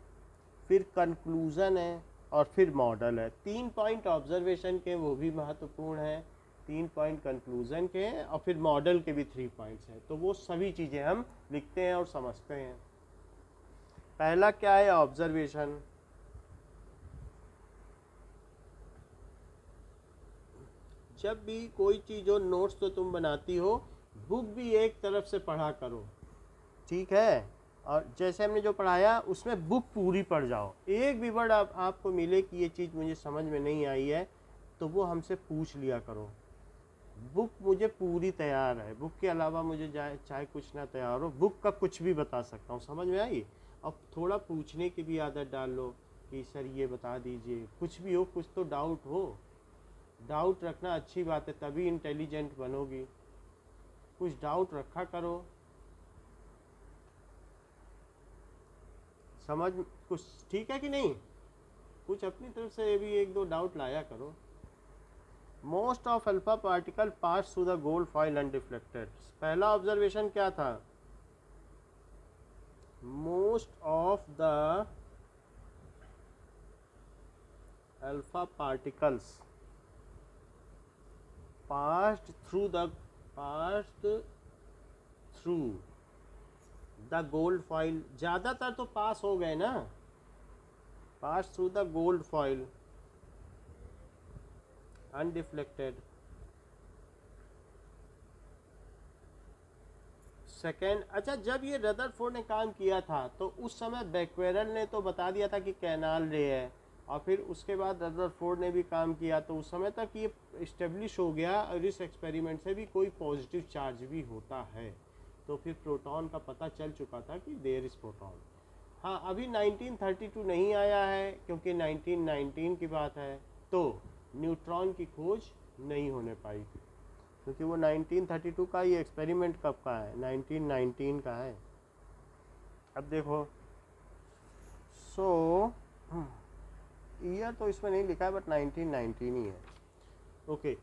Speaker 1: फिर कंक्लूज़न है और फिर मॉडल है। 3 पॉइंट ऑब्जर्वेशन के वो भी महत्वपूर्ण हैं, 3 पॉइंट कंक्लूज़न के हैं और फिर मॉडल के भी 3 पॉइंट्स हैं। तो वो सभी चीज़ें हम लिखते हैं और समझते हैं। पहला क्या है, ऑब्जर्वेशन। जब भी कोई चीज़ हो, नोट्स तो तुम बनाती हो, बुक भी एक तरफ से पढ़ा करो, ठीक है। और जैसे हमने जो पढ़ाया उसमें बुक पूरी पढ़ जाओ। एक भी वर्ड आपको मिले कि ये चीज़ मुझे समझ में नहीं आई है तो वो हमसे पूछ लिया करो। बुक मुझे पूरी तैयार है, बुक के अलावा मुझे चाहे कुछ ना तैयार हो, बुक का कुछ भी बता सकता हूँ, समझ में आई। अब थोड़ा पूछने की भी आदत डाल लो कि सर ये बता दीजिए, कुछ भी हो, कुछ तो डाउट हो। डाउट रखना अच्छी बात है, तभी इंटेलिजेंट बनोगी। कुछ डाउट रखा करो, समझ कुछ ठीक है कि नहीं। कुछ अपनी तरफ से भी 1-2 डाउट लाया करो। Most of alpha particle pass through the gold foil undeflected. पहला ऑब्जर्वेशन क्या था, most of the alpha particles passed through the gold foil. ज़्यादातर तो पास हो गए ना, pass through the gold foil undeflected. Second, अच्छा, जब ये रदरफोर्ड ने काम किया था तो उस समय बैक्वेरल ने तो बता दिया था कि कैनाल रे है, और फिर उसके बाद रदरफोर्ड ने भी काम किया तो उस समय तक ये इस्टेब्लिश हो गया और इस एक्सपेरिमेंट से भी कोई पॉजिटिव चार्ज भी होता है। तो फिर प्रोटॉन का पता चल चुका था कि देयर इज प्रोटॉन। हाँ, अभी 1932 नहीं आया है क्योंकि 1919 की बात है, तो न्यूट्रॉन की खोज नहीं होने पाई थी, क्योंकि वो 1932 का, ये एक्सपेरिमेंट कब का है, 1919 का है। अब देखो, सो ईयर तो इसमें नहीं लिखा है बट 1919 ही है, ओके।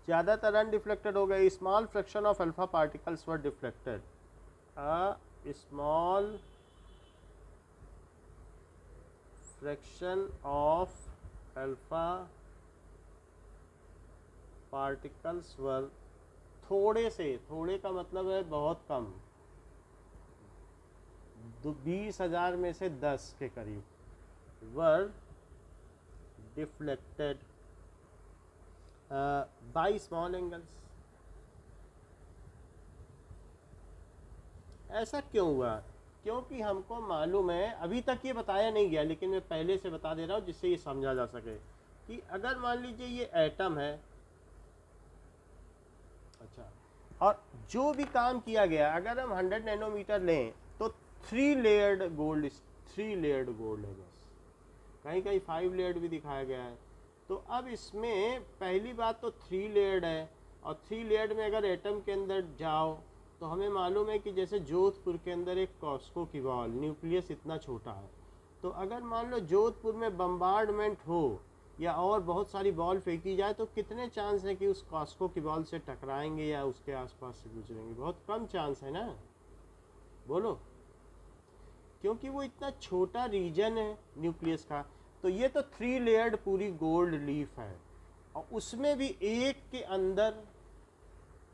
Speaker 1: ज़्यादातर अनडिफ्लेक्टेड हो गए। Small fraction of alpha particles were deflected. Small fraction of alpha particles वर, थोड़े से, थोड़े का मतलब है बहुत कम, 20,000 में से 10 के करीब, वर डिफ्लेक्टेड बाय स्मॉल एंगल्स। ऐसा क्यों हुआ, क्योंकि हमको मालूम है, अभी तक ये बताया नहीं गया लेकिन मैं पहले से बता दे रहा हूँ जिससे ये समझा जा सके कि अगर मान लीजिए ये एटम है, अच्छा, और जो भी काम किया गया, अगर हम 100 नैनोमीटर लें तो 3 लेयर्ड गोल्ड है बस, कहीं कहीं 5 लेयर्ड भी दिखाया गया है। तो अब इसमें पहली बात तो 3 लेयर्ड है, और 3 लेयर्ड में अगर एटम के अंदर जाओ तो हमें मालूम है कि जैसे जोधपुर के अंदर एक कॉस्को की बॉल, न्यूक्लियस इतना छोटा है, तो अगर मान लो जोधपुर में बम्बार्डमेंट हो या और बहुत सारी बॉल फेंकी जाए तो कितने चांस है कि उस कॉस्को की बॉल से टकराएंगे या उसके आसपास से गुजरेंगे? बहुत कम चांस है ना, बोलो, क्योंकि वो इतना छोटा रीजन है न्यूक्लियस का। तो ये तो 3 लेयर्ड पूरी गोल्ड लीफ है, और उसमें भी एक के अंदर,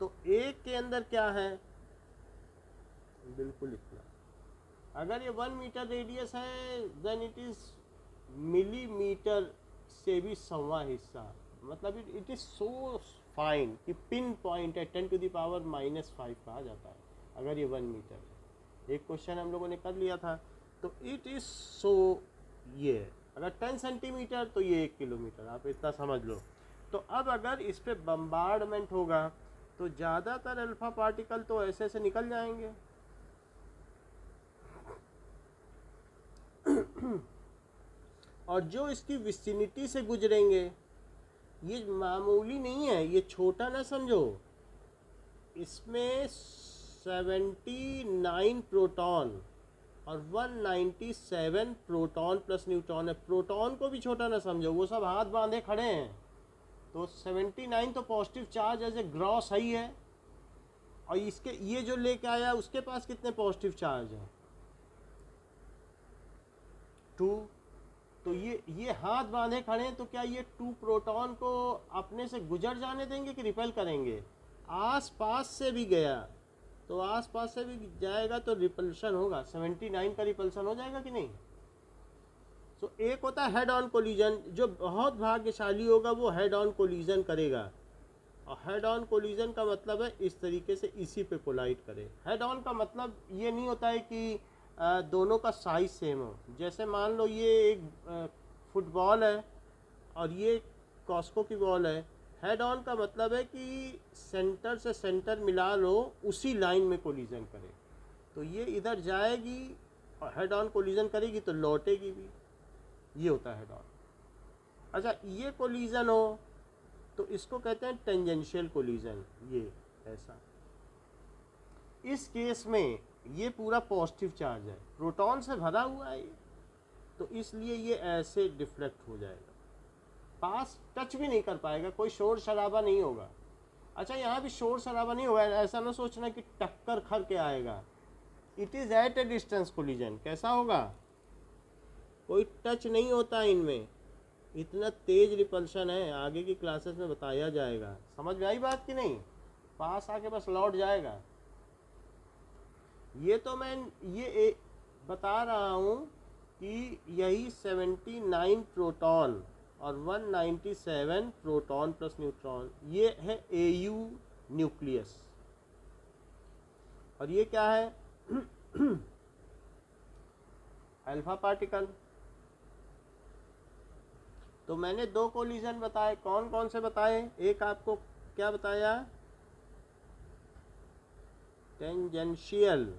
Speaker 1: तो एक के अंदर क्या है, बिल्कुल इतना। अगर ये 1 मीटर रेडियस है देन इट इज मिलीमीटर से भी 1/4 हिस्सा, मतलब इट इज सो फाइन कि पिन पॉइंट है, 10⁻⁻5 कहा जाता है अगर ये 1 मीटर है। एक क्वेश्चन हम लोगों ने कर लिया था, तो इट इज सो, ये अगर 10 सेंटीमीटर तो ये 1 किलोमीटर, आप इतना समझ लो। तो अब अगर इस पे बम्बार्डमेंट होगा तो ज़्यादातर अल्फा पार्टिकल तो ऐसे ऐसे निकल जाएंगे और जो इसकी विसिनिटी से गुजरेंगे, ये मामूली नहीं है, ये छोटा ना समझो, इसमें 79 प्रोटॉन और 197 प्रोटॉन प्लस न्यूट्रॉन है। प्रोटॉन को भी छोटा ना समझो, वो सब हाथ बांधे खड़े हैं। तो 79 तो positive charge as a gross ही है, और इसके ये जो लेके आया उसके पास कितने पॉजिटिव चार्ज हैं? 2। तो ये हाथ बांधे खड़े हैं, तो क्या ये 2 प्रोटॉन को अपने से गुजर जाने देंगे कि रिपेल करेंगे? आस पास से भी गया, तो आस पास से भी जाएगा तो रिपल्शन होगा, 79 का रिपल्शन हो जाएगा कि नहीं? तो एक होता है हेड ऑन कोलिजन, जो बहुत भाग्यशाली होगा वो हेड ऑन कोलिजन करेगा, और हेड ऑन कोलिजन का मतलब है इस तरीके से इसी पे कोलाइड करे। हेड ऑन का मतलब ये नहीं होता है कि दोनों का साइज सेम हो। जैसे मान लो ये एक फुटबॉल है और ये कॉस्को की बॉल है, हेड ऑन का मतलब है कि सेंटर से सेंटर मिला लो, उसी लाइन में कोलिजन करे, तो ये इधर जाएगी और हेड ऑन कोलिजन करेगी तो लौटेगी भी, ये होता है हेड ऑन। अच्छा, ये कोलिजन हो तो इसको कहते हैं टेंजेंशियल कोलिजन, ये ऐसा। इस केस में ये पूरा पॉजिटिव चार्ज है, प्रोटॉन से भरा हुआ है ये, तो इसलिए ये ऐसे डिफ्लेक्ट हो जाएगा, पास टच भी नहीं कर पाएगा, कोई शोर शराबा नहीं होगा। अच्छा, यहाँ भी शोर शराबा नहीं होगा, ऐसा ना सोचना कि टक्कर खर के आएगा। It is at a distance collision. कैसा होगा? कोई टच नहीं होता इनमें, इतना तेज रिपल्शन है, आगे की क्लासेस में बताया जाएगा। समझ में आई बात कि नहीं? पास आके बस लौट जाएगा। ये तो मैं ये बता रहा हूँ कि यही 79 प्रोटॉन और 197 प्रोटॉन प्लस न्यूट्रॉन, ये है AU न्यूक्लियस। और ये क्या है? Alpha particle. तो मैंने 2 कोलिजन बताए, कौन कौन से बताए? एक आपको क्या बताया? टेंजेंशियल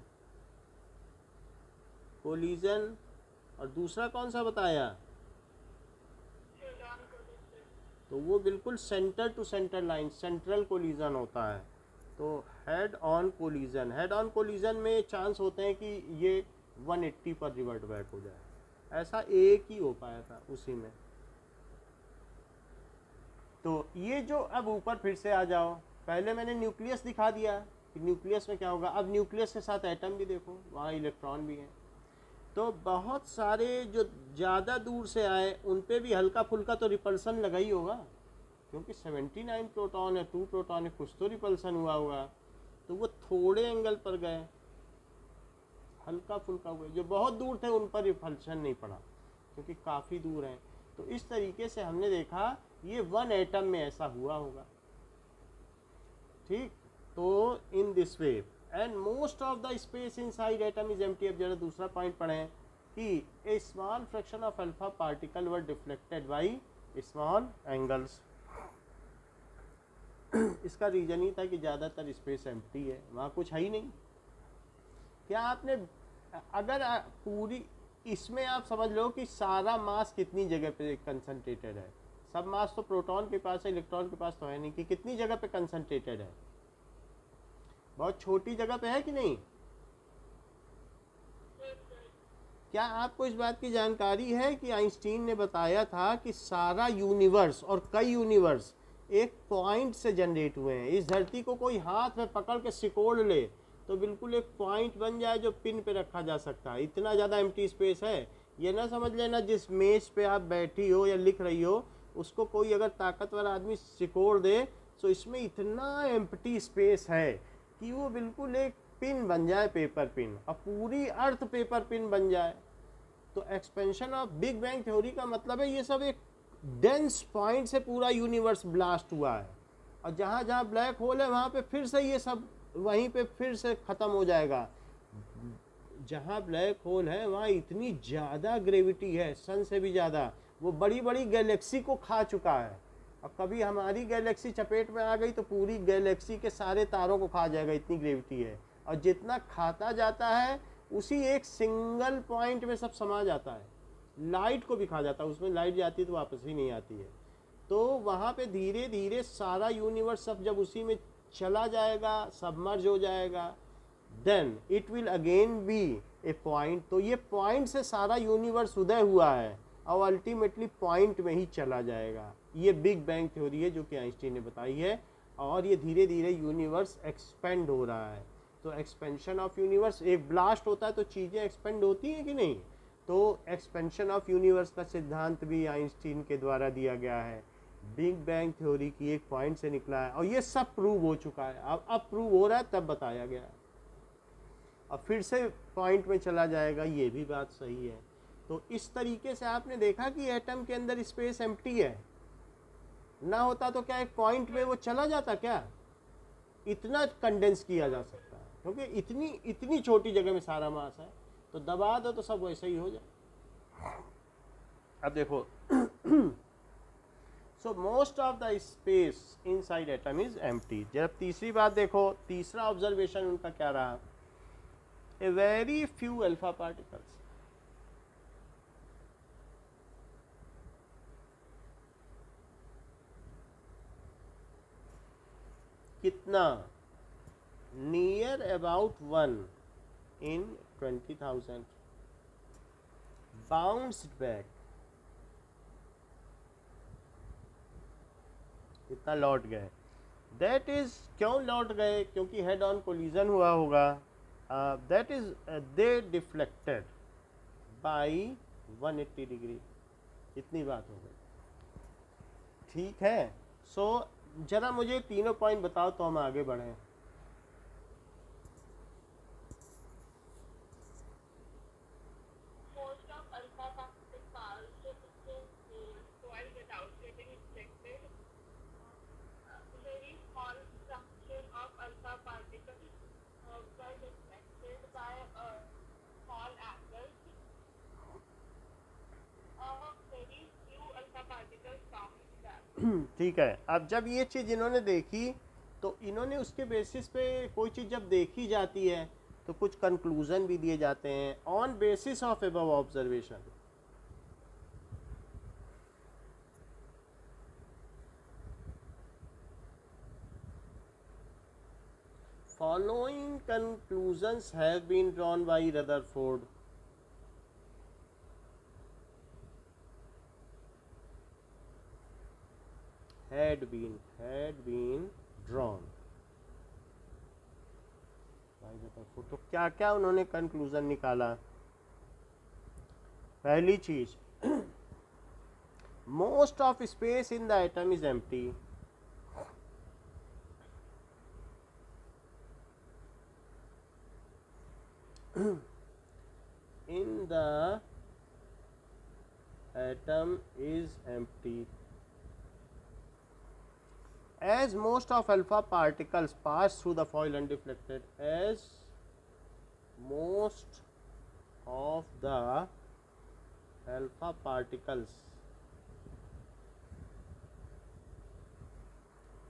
Speaker 1: कोलिजन, और दूसरा कौन सा बताया? तो वो बिल्कुल centre to centre line, central collision होता है। तो head on collision, head on collision में चांस होते हैं कि ये 180 पर रिवर्ट बैक हो जाए, ऐसा एक ही हो पाया था उसी में। तो ये जो, अब ऊपर फिर से आ जाओ, पहले मैंने न्यूक्लियस दिखा दिया कि न्यूक्लियस में क्या होगा। अब न्यूक्लियस के साथ एटम भी देखो, वहाँ इलेक्ट्रॉन भी हैं। तो बहुत सारे जो ज़्यादा दूर से आए उन पे भी हल्का फुल्का तो रिपल्सन लगा ही होगा, क्योंकि 79 प्रोटॉन है, 2 प्रोटॉन है, कुछ तो रिपल्सन हुआ होगा। तो वो थोड़े एंगल पर गए, हल्का फुल्का हुए। जो बहुत दूर थे उन पर रिपल्सन नहीं पड़ा, क्योंकि काफ़ी दूर हैं। तो इस तरीके से हमने देखा ये 1 एटम में ऐसा हुआ होगा, ठीक। तो in this way and most of the space inside atom is empty. अब जरा दूसरा पॉइंट पढ़ें कि a small fraction of alpha particle were deflected by small angles. इसका रीजन ही था कि ज़्यादातर स्पेस एम्प्टी है, वहाँ कुछ है ही नहीं। क्या आपने, अगर पूरी इसमें आप समझ लो कि सारा मास कितनी जगह पे कंसंट्रेटेड है। सब मास तो प्रोटॉन के पास है, इलेक्ट्रॉन के पास तो है नहीं, कि कितनी जगह पे कंसंट्रेटेड है। बहुत छोटी जगह पे है कि नहीं? क्या आपको इस बात की जानकारी है कि आइंस्टीन ने बताया था कि सारा यूनिवर्स और कई यूनिवर्स एक पॉइंट से जनरेट हुए हैं। इस धरती को कोई हाथ में पकड़ के सिकोड़ ले तो बिल्कुल एक पॉइंट बन जाए जो पिन पे रखा जा सकता है, इतना ज़्यादा एम्प्टी स्पेस है। ये ना समझ लेना जिस मेज पे आप बैठी हो या लिख रही हो उसको कोई अगर ताकतवर आदमी सिकोड़ दे तो इसमें इतना एम्प्टी स्पेस है कि वो बिल्कुल एक पिन बन जाए, पेपर पिन, और पूरी अर्थ पेपर पिन बन जाए। तो expansion of big bang theory का मतलब है ये सब एक डेंस पॉइंट से पूरा यूनिवर्स ब्लास्ट हुआ है, और जहाँ जहाँ ब्लैक होल है वहाँ पे फिर से ये सब वहीं पे फिर से ख़त्म हो जाएगा। जहाँ ब्लैक होल है वहाँ इतनी ज़्यादा ग्रेविटी है, सन से भी ज़्यादा, वो बड़ी बड़ी गैलेक्सी को खा चुका है। और कभी हमारी गैलेक्सी चपेट में आ गई तो पूरी गैलेक्सी के सारे तारों को खा जाएगा, इतनी ग्रेविटी है। और जितना खाता जाता है उसी एक सिंगल पॉइंट में सब समा जाता है, लाइट को भी खा जाता है, उसमें लाइट जाती है तो वापस ही नहीं आती है। तो वहाँ पे धीरे धीरे सारा यूनिवर्स सब जब उसी में चला जाएगा, सबमर्ज हो जाएगा, then it will again be a point. तो ये पॉइंट से सारा यूनिवर्स उदय हुआ है और अल्टीमेटली पॉइंट में ही चला जाएगा। ये बिग बैंग थ्योरी है जो कि आइंस्टीन ने बताई है, और ये धीरे धीरे यूनिवर्स एक्सपेंड हो रहा है। तो एक्सपेंशन ऑफ यूनिवर्स, एक ब्लास्ट होता है तो चीज़ें एक्सपेंड होती हैं कि नहीं? तो एक्सपेंशन ऑफ यूनिवर्स का सिद्धांत भी आइंस्टीन के द्वारा दिया गया है, बिग बैंग थ्योरी की एक पॉइंट से निकला है, और ये सब प्रूव हो चुका है। अब प्रूव हो रहा है तब बताया गया है, अब फिर से पॉइंट में चला जाएगा, ये भी बात सही है। तो इस तरीके से आपने देखा कि एटम के अंदर स्पेस एम्प्टी है, ना होता तो क्या एक पॉइंट में वो चला जाता क्या? इतना कंडेंस किया जा सकता है क्योंकि इतनी छोटी जगह में सारा मास है, तो दबा दो तो सब वैसे ही हो जाए। अब देखो so most of the space inside atom is empty. जब तीसरी बात देखो, तीसरा ऑब्जर्वेशन उनका क्या रहा, a very few alpha particles, कितना, near about 1 in 20,000 bounced back, इतना लौट गए। दैट इज क्यों लौट गए? क्योंकि हेड ऑन कोलिजन हुआ होगा। That is they deflected by 180 degree, इतनी बात हो गई। ठीक है, सो जरा मुझे तीनों पॉइंट बताओ तो हम आगे बढ़ें। ठीक है, अब जब ये चीज़ इन्होंने देखी तो इन्होंने उसके बेसिस पे, कोई चीज़ जब देखी जाती है तो कुछ कंक्लूजन भी दिए जाते हैं on basis of above observation. Following conclusions have been drawn by Rutherford. Had been drawn by Rutherford. तो क्या क्या उन्होंने कंक्लूजन निकाला? पहली चीज, most of space in the atom is empty. In the atom is empty as most of alpha particles pass through the foil undeflected. As most of the alpha particles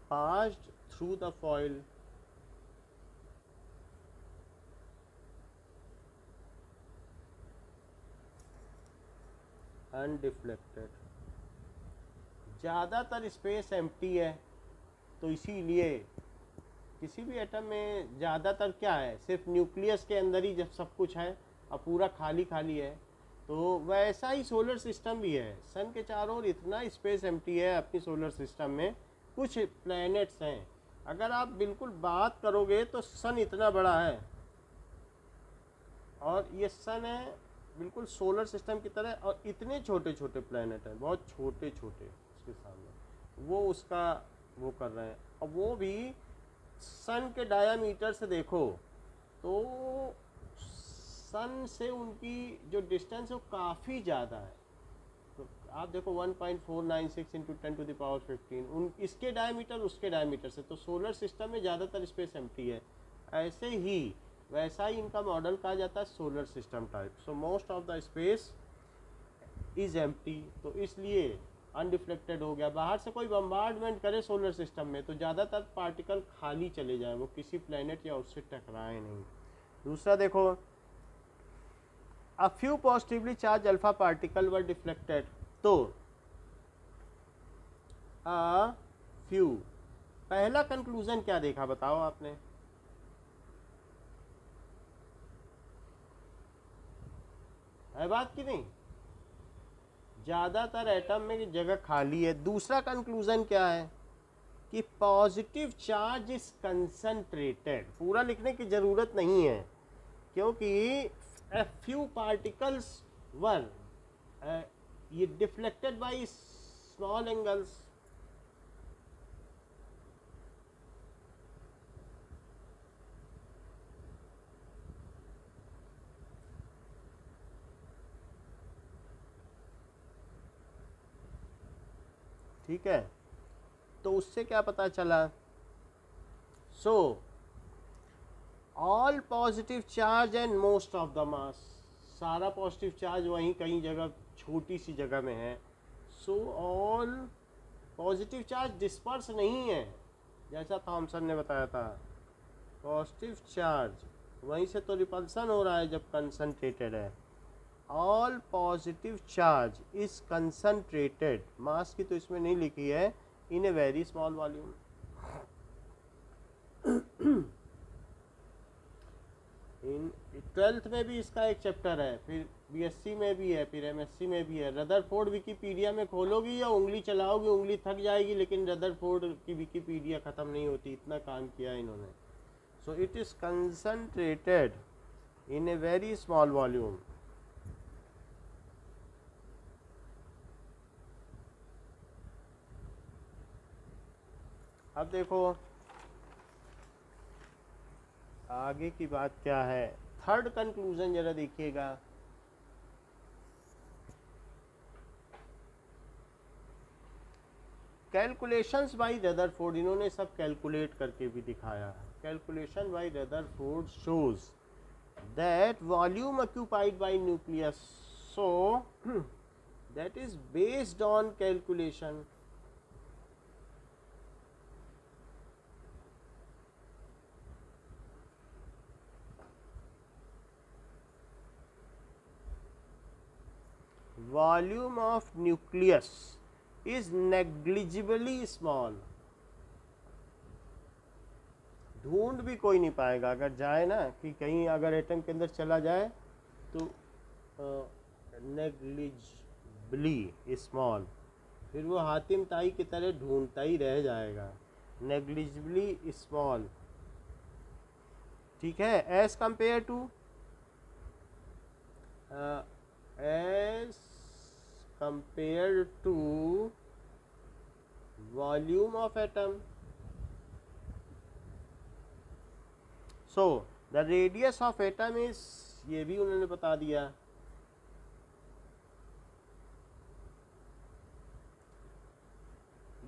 Speaker 1: passed through the foil undeflected, ज़्यादातर space empty है तो इसीलिए किसी भी atom में ज़्यादातर क्या है, सिर्फ न्यूक्लियस के अंदर ही जब सब कुछ है और पूरा खाली खाली है, तो वैसा ही सोलर सिस्टम भी है। सन के चारों ओर इतना स्पेस एम्प्टी है अपनी सोलर सिस्टम में। कुछ प्लैनेट्स हैं, अगर आप बिल्कुल बात करोगे तो सन इतना बड़ा है और ये सन है बिल्कुल सोलर सिस्टम की तरह, और इतने छोटे छोटे प्लैनेट हैं, बहुत छोटे छोटे उसके सामने, वो उसका वो कर रहे हैं। और वो भी सन के डायामीटर से देखो तो सन से उनकी जो डिस्टेंस है वो काफ़ी ज़्यादा है। तो आप देखो 1.496 इंटू 10⁻15 उन इसके डायमीटर उसके डायमीटर से, तो सोलर सिस्टम में ज़्यादातर स्पेस एम्प्टी है। ऐसे ही वैसा ही इनका मॉडल कहा जाता है solar system type. So most of the space is empty, तो इसलिए अनडिफ्लेक्टेड हो गया। बाहर से कोई बम्बार्डमेंट करे सोलर सिस्टम में तो ज़्यादातर पार्टिकल खाली चले जाए, वो किसी प्लेनेट या उससे टकराए नहीं। दूसरा देखो, a few positively charge alpha particle were deflected. तो अ फ्यू, पहला कंक्लूजन क्या देखा बताओ आपने? है बात कि नहीं? ज़्यादातर एटम में जगह खाली है। दूसरा कंक्लूजन क्या है कि पॉजिटिव चार्ज इज कंसंट्रेटेड। पूरा लिखने की ज़रूरत नहीं है, क्योंकि a few particles were ये deflected by small angles। ठीक है, तो उससे क्या पता चला? So all positive charge and most of the mass, सारा पॉजिटिव चार्ज वहीं कहीं जगह छोटी सी जगह में है। So all positive charge disperse नहीं है, जैसा थॉमसन ने बताया था। पॉजिटिव चार्ज वहीं से तो रिपल्सन हो रहा है जब कंसंट्रेटेड है। All positive charge is concentrated, mass की तो इसमें नहीं लिखी है, in a very small volume. इन 12th में भी इसका एक चैप्टर है, फिर बीएससी में भी है, फिर एमएससी में भी है। रदरफोर्ड विकीपीडिया में खोलोगी या उंगली चलाओगी, उंगली थक जाएगी, लेकिन रदरफोर्ड की विकीपीडिया ख़त्म नहीं होती, इतना काम किया इन्होंने। So it is concentrated in a very small volume. अब देखो आगे की बात क्या है। थर्ड कंक्लूजन जरा देखिएगा। कैलकुलेशंस बाय रदरफोर्ड, इन्होंने सब कैलकुलेट करके भी दिखाया है। Calculation bye Rutherford shows that volume occupied by nucleus, so that is based on calculation. Volume of nucleus is negligibly small. ढूंढ भी कोई नहीं पाएगा, अगर जाए ना कि कहीं अगर एटम के अंदर चला जाए तो नेग्लिजिबली स्मॉल, फिर वो हातिम ताई की तरह ढूंढता ही रह जाएगा। नेग्लिजिबली स्मॉल, ठीक है, as compare to as compared to volume of atom. So the radius of atom is, ये भी उन्होंने बता दिया।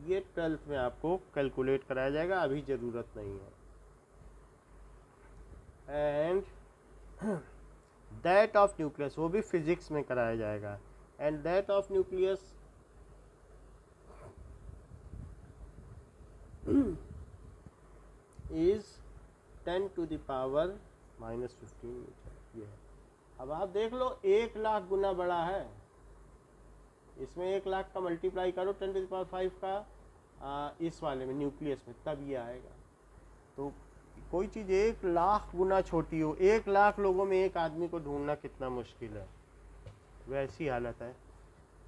Speaker 1: ये 12th में आपको कैलकुलेट कराया जाएगा, अभी ज़रूरत नहीं है। एंड दैट ऑफ न्यूक्लियस, वो भी फिजिक्स में कराया जाएगा। And that of nucleus is 10⁻⁻15 metre. ये है। अब आप देख लो 1,00,000 गुना बड़ा है, इसमें 1,00,000 का मल्टीप्लाई करो 10⁵ का इस वाले में न्यूक्लियस में, तब ये आएगा। तो कोई चीज़ 1,00,000 गुना छोटी हो, 1,00,000 लोगों में एक आदमी को ढूंढना कितना मुश्किल है, वैसी हालत है।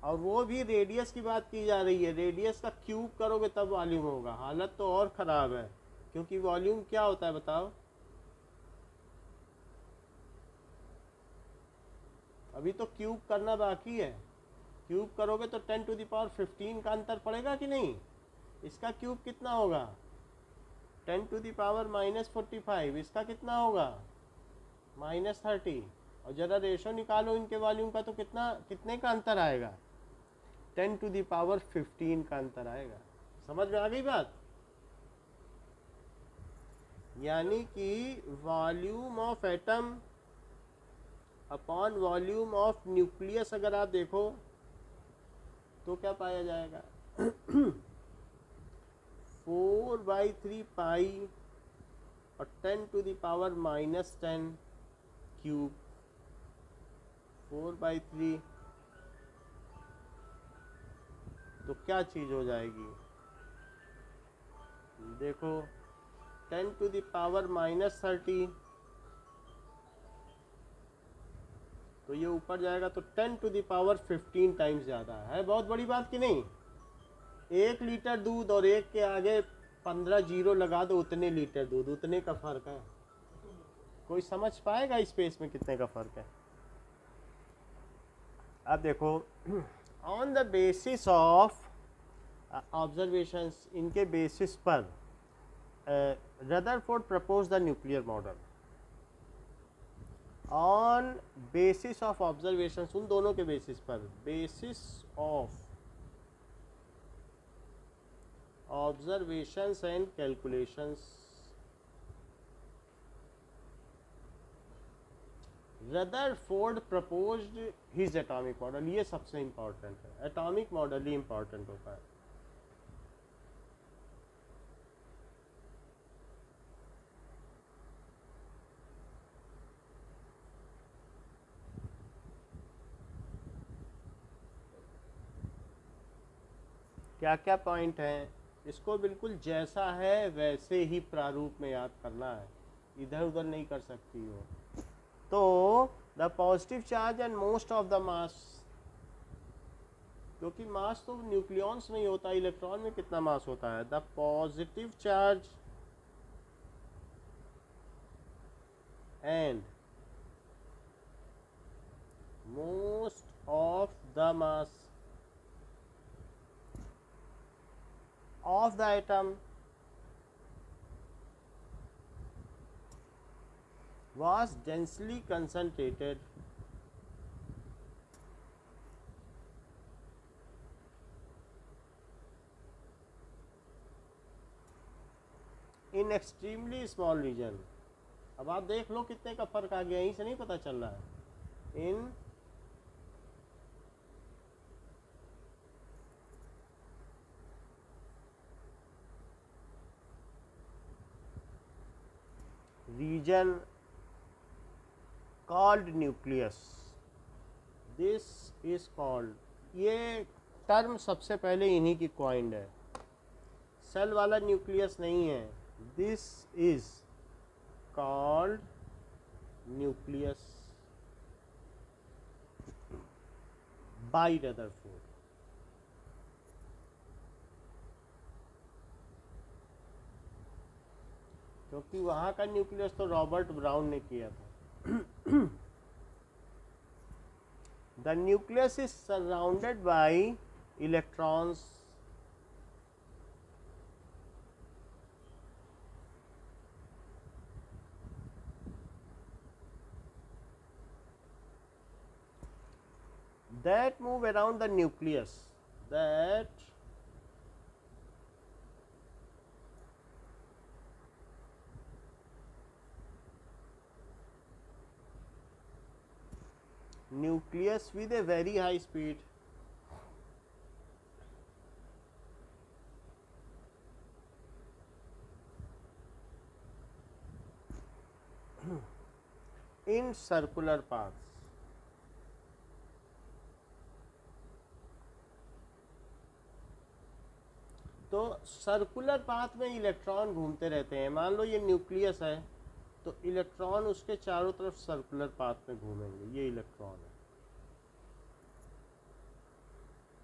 Speaker 1: और वो भी रेडियस की बात की जा रही है, रेडियस का क्यूब करोगे तब वॉल्यूम होगा। हालत तो और ख़राब है, क्योंकि वॉल्यूम क्या होता है बताओ? अभी तो क्यूब करना बाकी है। क्यूब करोगे तो 10⁻15 का अंतर पड़ेगा कि नहीं? इसका क्यूब कितना होगा? 10⁻⁻45। इसका कितना होगा? -30। और ज़रा रेशो निकालो इनके वॉल्यूम का, तो कितने का अंतर आएगा? 10⁻15 का अंतर आएगा। समझ में आ गई बात? यानी कि volume of atom upon volume of nucleus अगर आप देखो तो क्या पाया जाएगा? 4/3 पाई और 10⁻⁻10 क्यूब। 4/3 तो क्या चीज़ हो जाएगी? देखो 10⁻⁻30, तो ये ऊपर जाएगा तो 10⁻15 टाइम्स ज़्यादा है। बहुत बड़ी बात कि नहीं? 1 लीटर दूध और एक के आगे 15 जीरो लगा दो, उतने लीटर दूध, उतने का फ़र्क है। कोई समझ पाएगा स्पेस में कितने का फ़र्क है? अब देखो, on the basis of observations, इनके बेसिस पर Rutherford propose the nuclear model. On basis of observations, उन दोनों के बेसिस पर, basis of observations and calculations, Rutherford proposed his atomic model. ये सबसे इंपॉर्टेंट है, एटॉमिक मॉडल ही इंपॉर्टेंट होता है। क्या क्या पॉइंट हैं? इसको बिल्कुल जैसा है वैसे ही प्रारूप में याद करना है, इधर उधर नहीं कर सकती हो। तो the positive charge and most of the mass, क्योंकि मास तो न्यूक्लियॉन्स में ही होता है, इलेक्ट्रॉन में कितना मास होता है? The positive charge and most of the mass of the atom was densely concentrated in extremely small region। अब आप देख लो कितने का फर्क आ गया, यहीं से नहीं पता चल रहा है। region called nucleus, this is called, ये टर्म सबसे पहले इन्हीं की कॉइंड है, सेल वाला न्यूक्लियस नहीं है। This is called nucleus bye Rutherford. क्योंकि वहाँ का न्यूक्लियस तो रॉबर्ट ब्राउन ने किया था। The nucleus is surrounded by electrons that move around the nucleus, that nucleus with a very high speed, in circular paths। तो सर्कुलर पाथ में electron घूमते रहते हैं। मान लो ये न्यूक्लियस है तो इलेक्ट्रॉन उसके चारों तरफ सर्कुलर पाथ में घूमेंगे। ये इलेक्ट्रॉन है,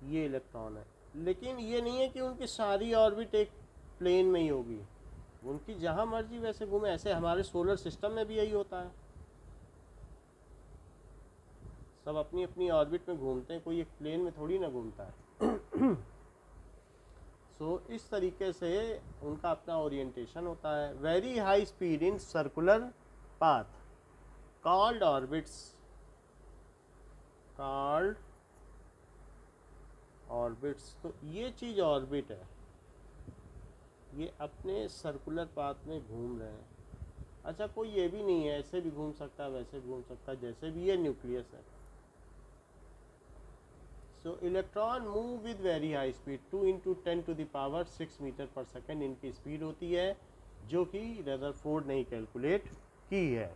Speaker 1: ये इलेक्ट्रॉन है, लेकिन ये नहीं है कि उनकी सारी ऑर्बिट एक प्लेन में ही होगी, उनकी जहां मर्जी वैसे घूमे। ऐसे हमारे सोलर सिस्टम में भी यही होता है, सब अपनी अपनी ऑर्बिट में घूमते हैं, कोई एक प्लेन में थोड़ी ना घूमता है। सो इस तरीके से उनका अपना ओरिएंटेशन होता है। Very high speed in circular path called orbits, called orbits. तो ये चीज़ ऑर्बिट है, ये अपने सर्कुलर पाथ में घूम रहे हैं। अच्छा, कोई ये भी नहीं है, ऐसे भी घूम सकता है, वैसे घूम सकता है, जैसे भी ये न्यूक्लियस है। So electron move with very high speed, 2 × 10⁶ metre पर सेकेंड इनकी स्पीड होती है, जो कि रदरफोर्ड ने कैलकुलेट की है,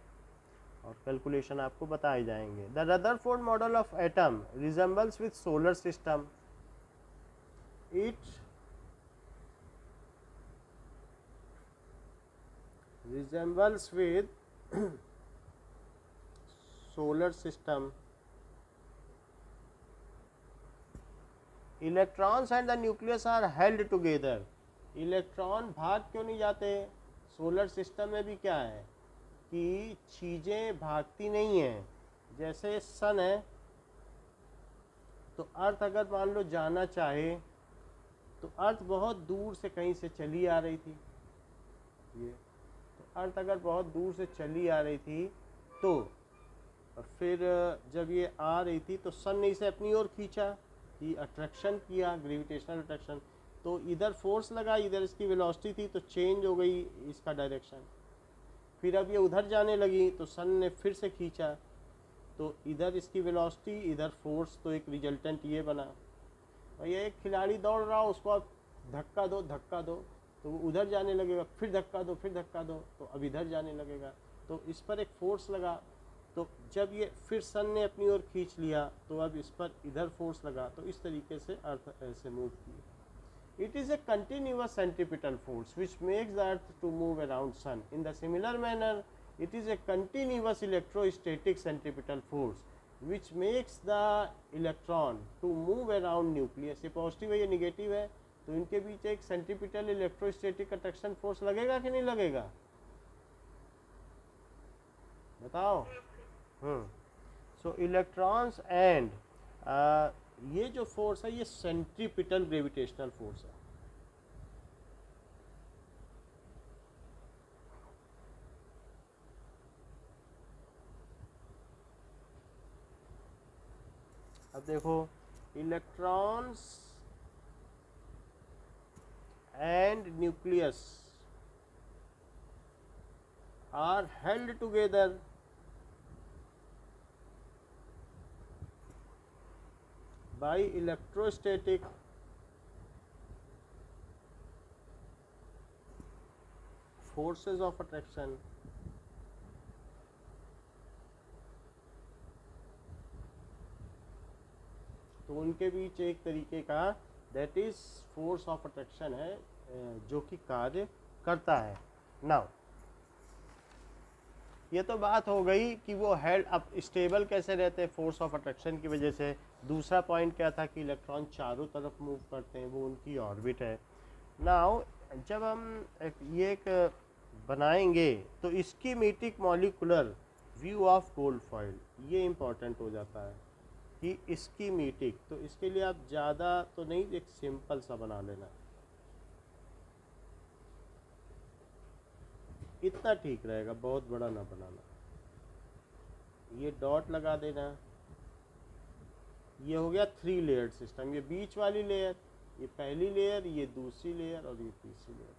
Speaker 1: और कैलकुलेशन आपको बताए जाएंगे। The Rutherford model of atom resembles with solar system, it resembles with solar system. Electrons and the nucleus are held together. Electron भाग क्यों नहीं जाते? सोलर सिस्टम में भी क्या है कि चीज़ें भागती नहीं हैं। जैसे सन है तो अर्थ अगर मान लो जाना चाहे तो अर्थ बहुत दूर से कहीं से चली आ रही थी, ये अर्थ अगर बहुत दूर से चली आ रही थी तो फिर जब ये आ रही थी तो सन ने इसे अपनी ओर खींचा, कि अट्रैक्शन किया, ग्रेविटेशनल अट्रैक्शन, तो इधर फोर्स लगा, इधर इसकी वेलोसिटी थी तो चेंज हो गई इसका डायरेक्शन। फिर अब ये उधर जाने लगी तो सन ने फिर से खींचा, तो इधर इसकी वेलोसिटी, इधर फोर्स, तो एक रिजल्टेंट ये बना। और ये एक खिलाड़ी दौड़ रहा हो, उसको आप धक्का दो धक्का दो तो वो उधर जाने लगेगा, फिर धक्का दो फिर धक्का दो तो अब इधर जाने लगेगा, तो इस पर एक फोर्स लगा। तो जब ये फिर सन ने अपनी ओर खींच लिया तो अब इस पर इधर फोर्स लगा, तो इस तरीके से अर्थ ऐसे मूव की। It is a continuous centripetal force which makes the earth to move around sun. In the similar manner it is a continuous electrostatic centripetal force which makes the electron to move around nucleus. ये positive है, ये negative है, तो इनके बीच एक centripetal electrostatic attraction force लगेगा कि नहीं लगेगा? बताओ। सो इलेक्ट्रॉन्स एंड ये जो फोर्स है ये सेंट्रीपिटल ग्रेविटेशनल फोर्स है। अब देखो, electrons and nucleus are held together by electrostatic forces of attraction. तो उनके बीच एक तरीके का that is force of attraction है जो कि कार्य करता है। नाउ ये तो बात हो गई कि वो हेड अब स्टेबल कैसे रहते हैं फोर्स ऑफ अट्रैक्शन की वजह से। दूसरा पॉइंट क्या था कि इलेक्ट्रॉन चारों तरफ मूव करते हैं, वो उनकी ऑर्बिट है। नाउ जब हम एक बनाएंगे तो इसकी metric molecular view of gold foil, ये इम्पॉर्टेंट हो जाता है कि इसकी मीटिक। तो इसके लिए आप ज़्यादा तो नहीं, एक सिंपल सा बना लेना, इतना ठीक रहेगा, बहुत बड़ा ना बनाना। ये डॉट लगा देना, ये हो गया 3 लेयर्ड सिस्टम। ये बीच वाली लेयर, ये पहली लेयर, ये दूसरी लेयर और ये तीसरी लेयर।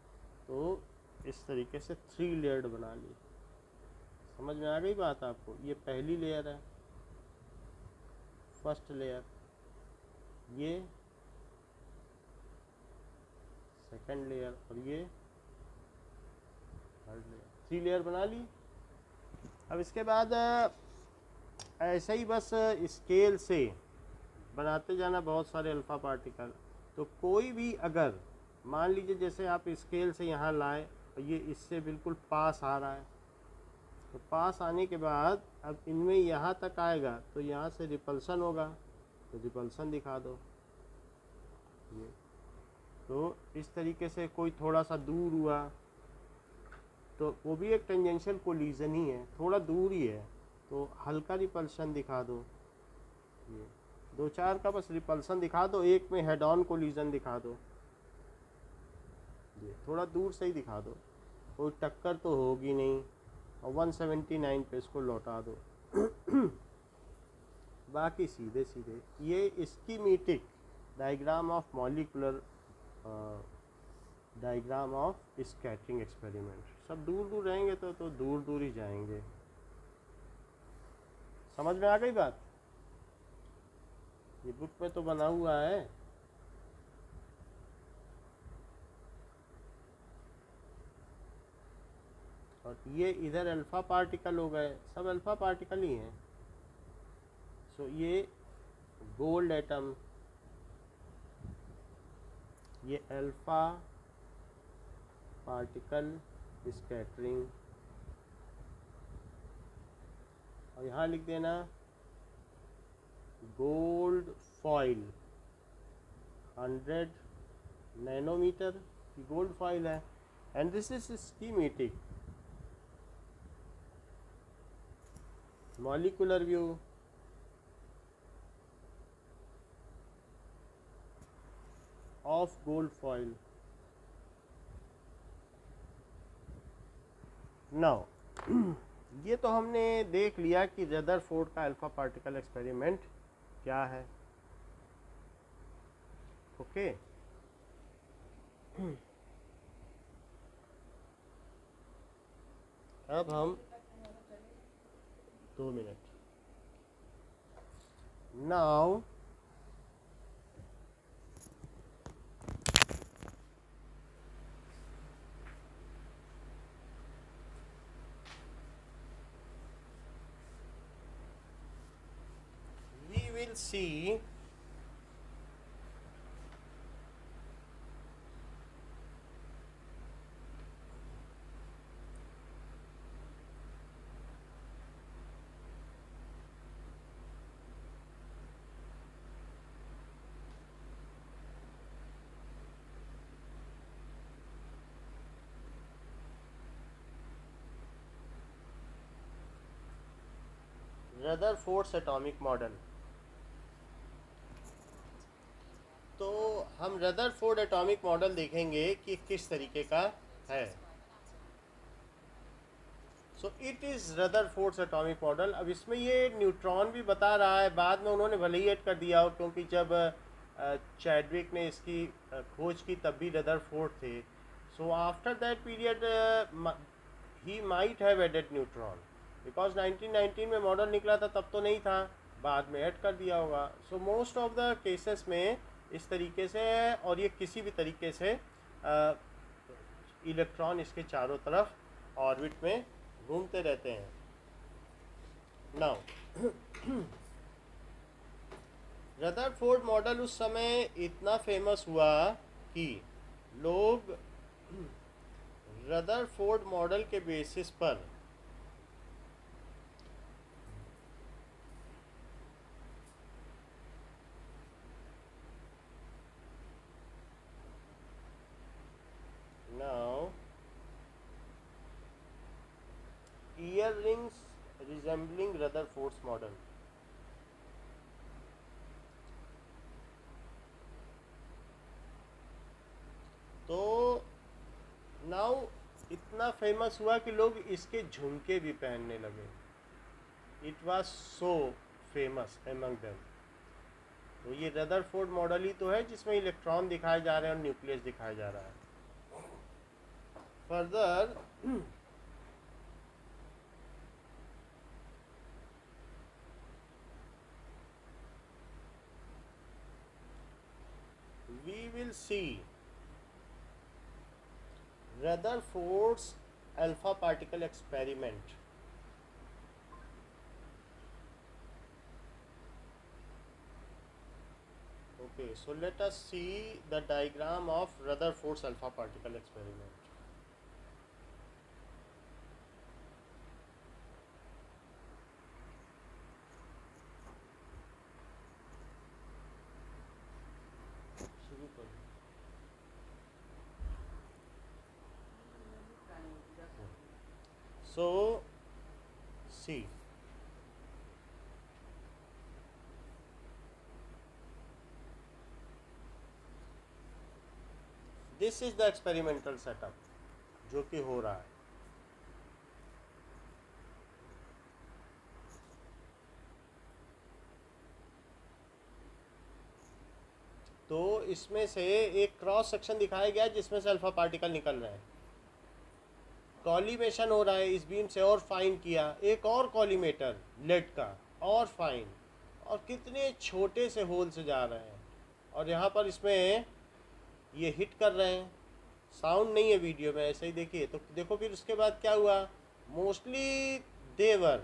Speaker 1: तो इस तरीके से 3 लेयर्ड बना ली। समझ में आ गई बात आपको? ये पहली लेयर है, फर्स्ट लेयर, ये सेकंड लेयर और ये थर्ड लेयर। 3 लेयर बना ली। अब इसके बाद ऐसे ही बस स्केल से बनाते जाना बहुत सारे अल्फ़ा पार्टिकल। तो कोई भी अगर मान लीजिए जैसे आप स्केल से यहाँ लाए और ये इससे बिल्कुल पास आ रहा है, तो पास आने के बाद अब इनमें यहाँ तक आएगा तो यहाँ से रिपल्सन होगा, तो रिपल्सन दिखा दो ये। तो इस तरीके से कोई थोड़ा सा दूर हुआ तो वो भी एक टेंजेंशियल कोलिजन ही है, थोड़ा दूर ही है, तो हल्का रिपल्सन दिखा दो ये। दो चार का बस रिपल्सन दिखा दो, एक में हेड ऑन कोलिजन दिखा दो ये, थोड़ा दूर से ही दिखा दो, कोई टक्कर तो होगी नहीं, और 179 पे इसको लौटा दो। बाकी सीधे सीधे ये schematic diagram of molecular diagram of scattering experiment. सब दूर दूर रहेंगे तो दूर दूर ही जाएंगे। समझ में आ गई बात? ये बुक में तो बना हुआ है। और ये इधर अल्फा पार्टिकल हो गए, सब अल्फा पार्टिकल ही हैं। सो ये गोल्ड एटम, ये अल्फा पार्टिकल स्कैटरिंग, और यहाँ लिख देना गोल्ड फॉइल 100 नैनोमीटर की गोल्ड फॉइल है। And this is schematic molecular view of gold foil. Now ये तो हमने देख लिया कि रदरफोर्ड का अल्फा पार्टिकल एक्सपेरिमेंट क्या है। ओके अब हम 2 minute now we will see Rutherford's atomic model. तो हम रदरफोर्ड एटॉमिक मॉडल देखेंगे कि किस तरीके का है। So it is Rutherford's atomic model. अब इसमें ये न्यूट्रॉन भी बता रहा है, बाद में उन्होंने भले ही ऐड कर दिया हो, क्योंकि जब चैडविक ने इसकी खोज की तब भी रदरफोर्ड थे। So after that period he might have added neutron, because 1919 में मॉडल निकला था तब तो नहीं था, बाद में ऐड कर दिया होगा। सो मोस्ट ऑफ द केसेस में इस तरीके से है, और ये किसी भी तरीके से इलेक्ट्रॉन इसके चारों तरफ ऑर्बिट में घूमते रहते हैं। नाउ रदरफोर्ड मॉडल उस समय इतना फेमस हुआ कि लोग रदरफोर्ड मॉडल के बेसिस पर now earrings resembling Rutherford's model। तो नाउ इतना फेमस हुआ कि लोग इसके झुमके भी पहनने लगे। It was so famous among them. तो ये रदरफोर्ड मॉडल ही तो है जिसमें इलेक्ट्रॉन दिखाए जा रहे हैं और न्यूक्लियस दिखाया जा रहा है। Further we will see Rutherford's alpha particle experiment। Okay, so let us see the diagram of Rutherford's alpha particle experiment. शुरू करो। So, see. This is the experimental setup जो कि हो रहा है। तो इसमें से एक क्रॉस सेक्शन दिखाया गया जिसमें से अल्फा पार्टिकल निकल रहे हैं। कॉलीमेशन हो रहा है इस बीम से और फाइन किया, एक और कॉलीमेटर लेड का और फाइन, और कितने छोटे से होल से जा रहे हैं, और यहाँ पर इसमें ये हिट कर रहे हैं। साउंड नहीं है वीडियो में, ऐसे ही देखिए। तो देखो फिर उसके बाद क्या हुआ, mostly they were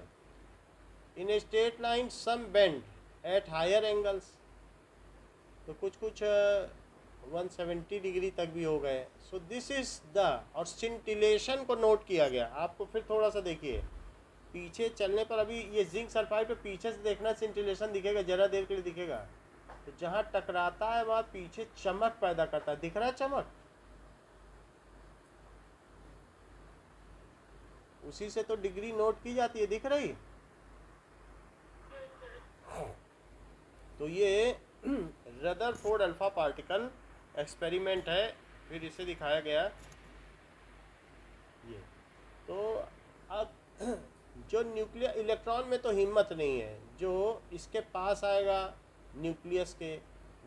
Speaker 1: in a straight line, some bend at higher angles, तो कुछ 170 डिग्री तक भी हो गए। सो दिस इज द, और सिंटिलेशन को नोट किया गया। आपको फिर थोड़ा सा देखिए पीछे चलने पर, अभी ये जिंक सल्फाइड पे पीछे से देखना सिंटिलेशन दिखेगा, जरा देर के लिए दिखेगा। तो जहाँ टकराता है वहाँ पीछे चमक पैदा करता है, दिख रहा है चमक, उसी से तो डिग्री नोट की जाती है, दिख रही। तो ये रदरफोर्ड अल्फा पार्टिकल एक्सपेरिमेंट है, फिर इसे दिखाया गया ये। तो अब जो न्यूक्लियर इलेक्ट्रॉन में तो हिम्मत नहीं है, जो इसके पास आएगा न्यूक्लियस के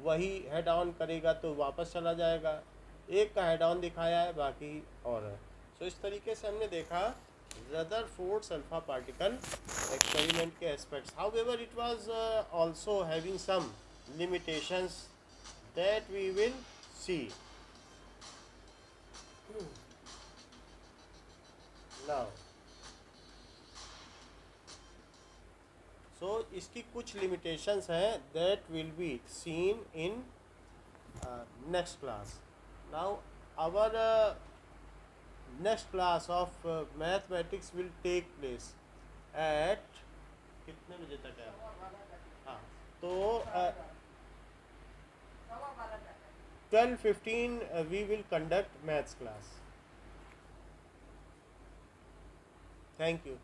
Speaker 1: वही हेड ऑन करेगा तो वापस चला जाएगा। एक का हेड ऑन दिखाया है, बाकी और है। सो इस तरीके से हमने देखा रदरफोर्ड्स अल्फा पार्टिकल एक्सपेरिमेंट के aspects. However it was also having some limitations that we will see now. So इसकी कुछ limitations हैं that will be seen in next class. Now our next class of mathematics will take place at कितने बजे तक है? हाँ, तो 12:15 we will conduct maths class. Thank you.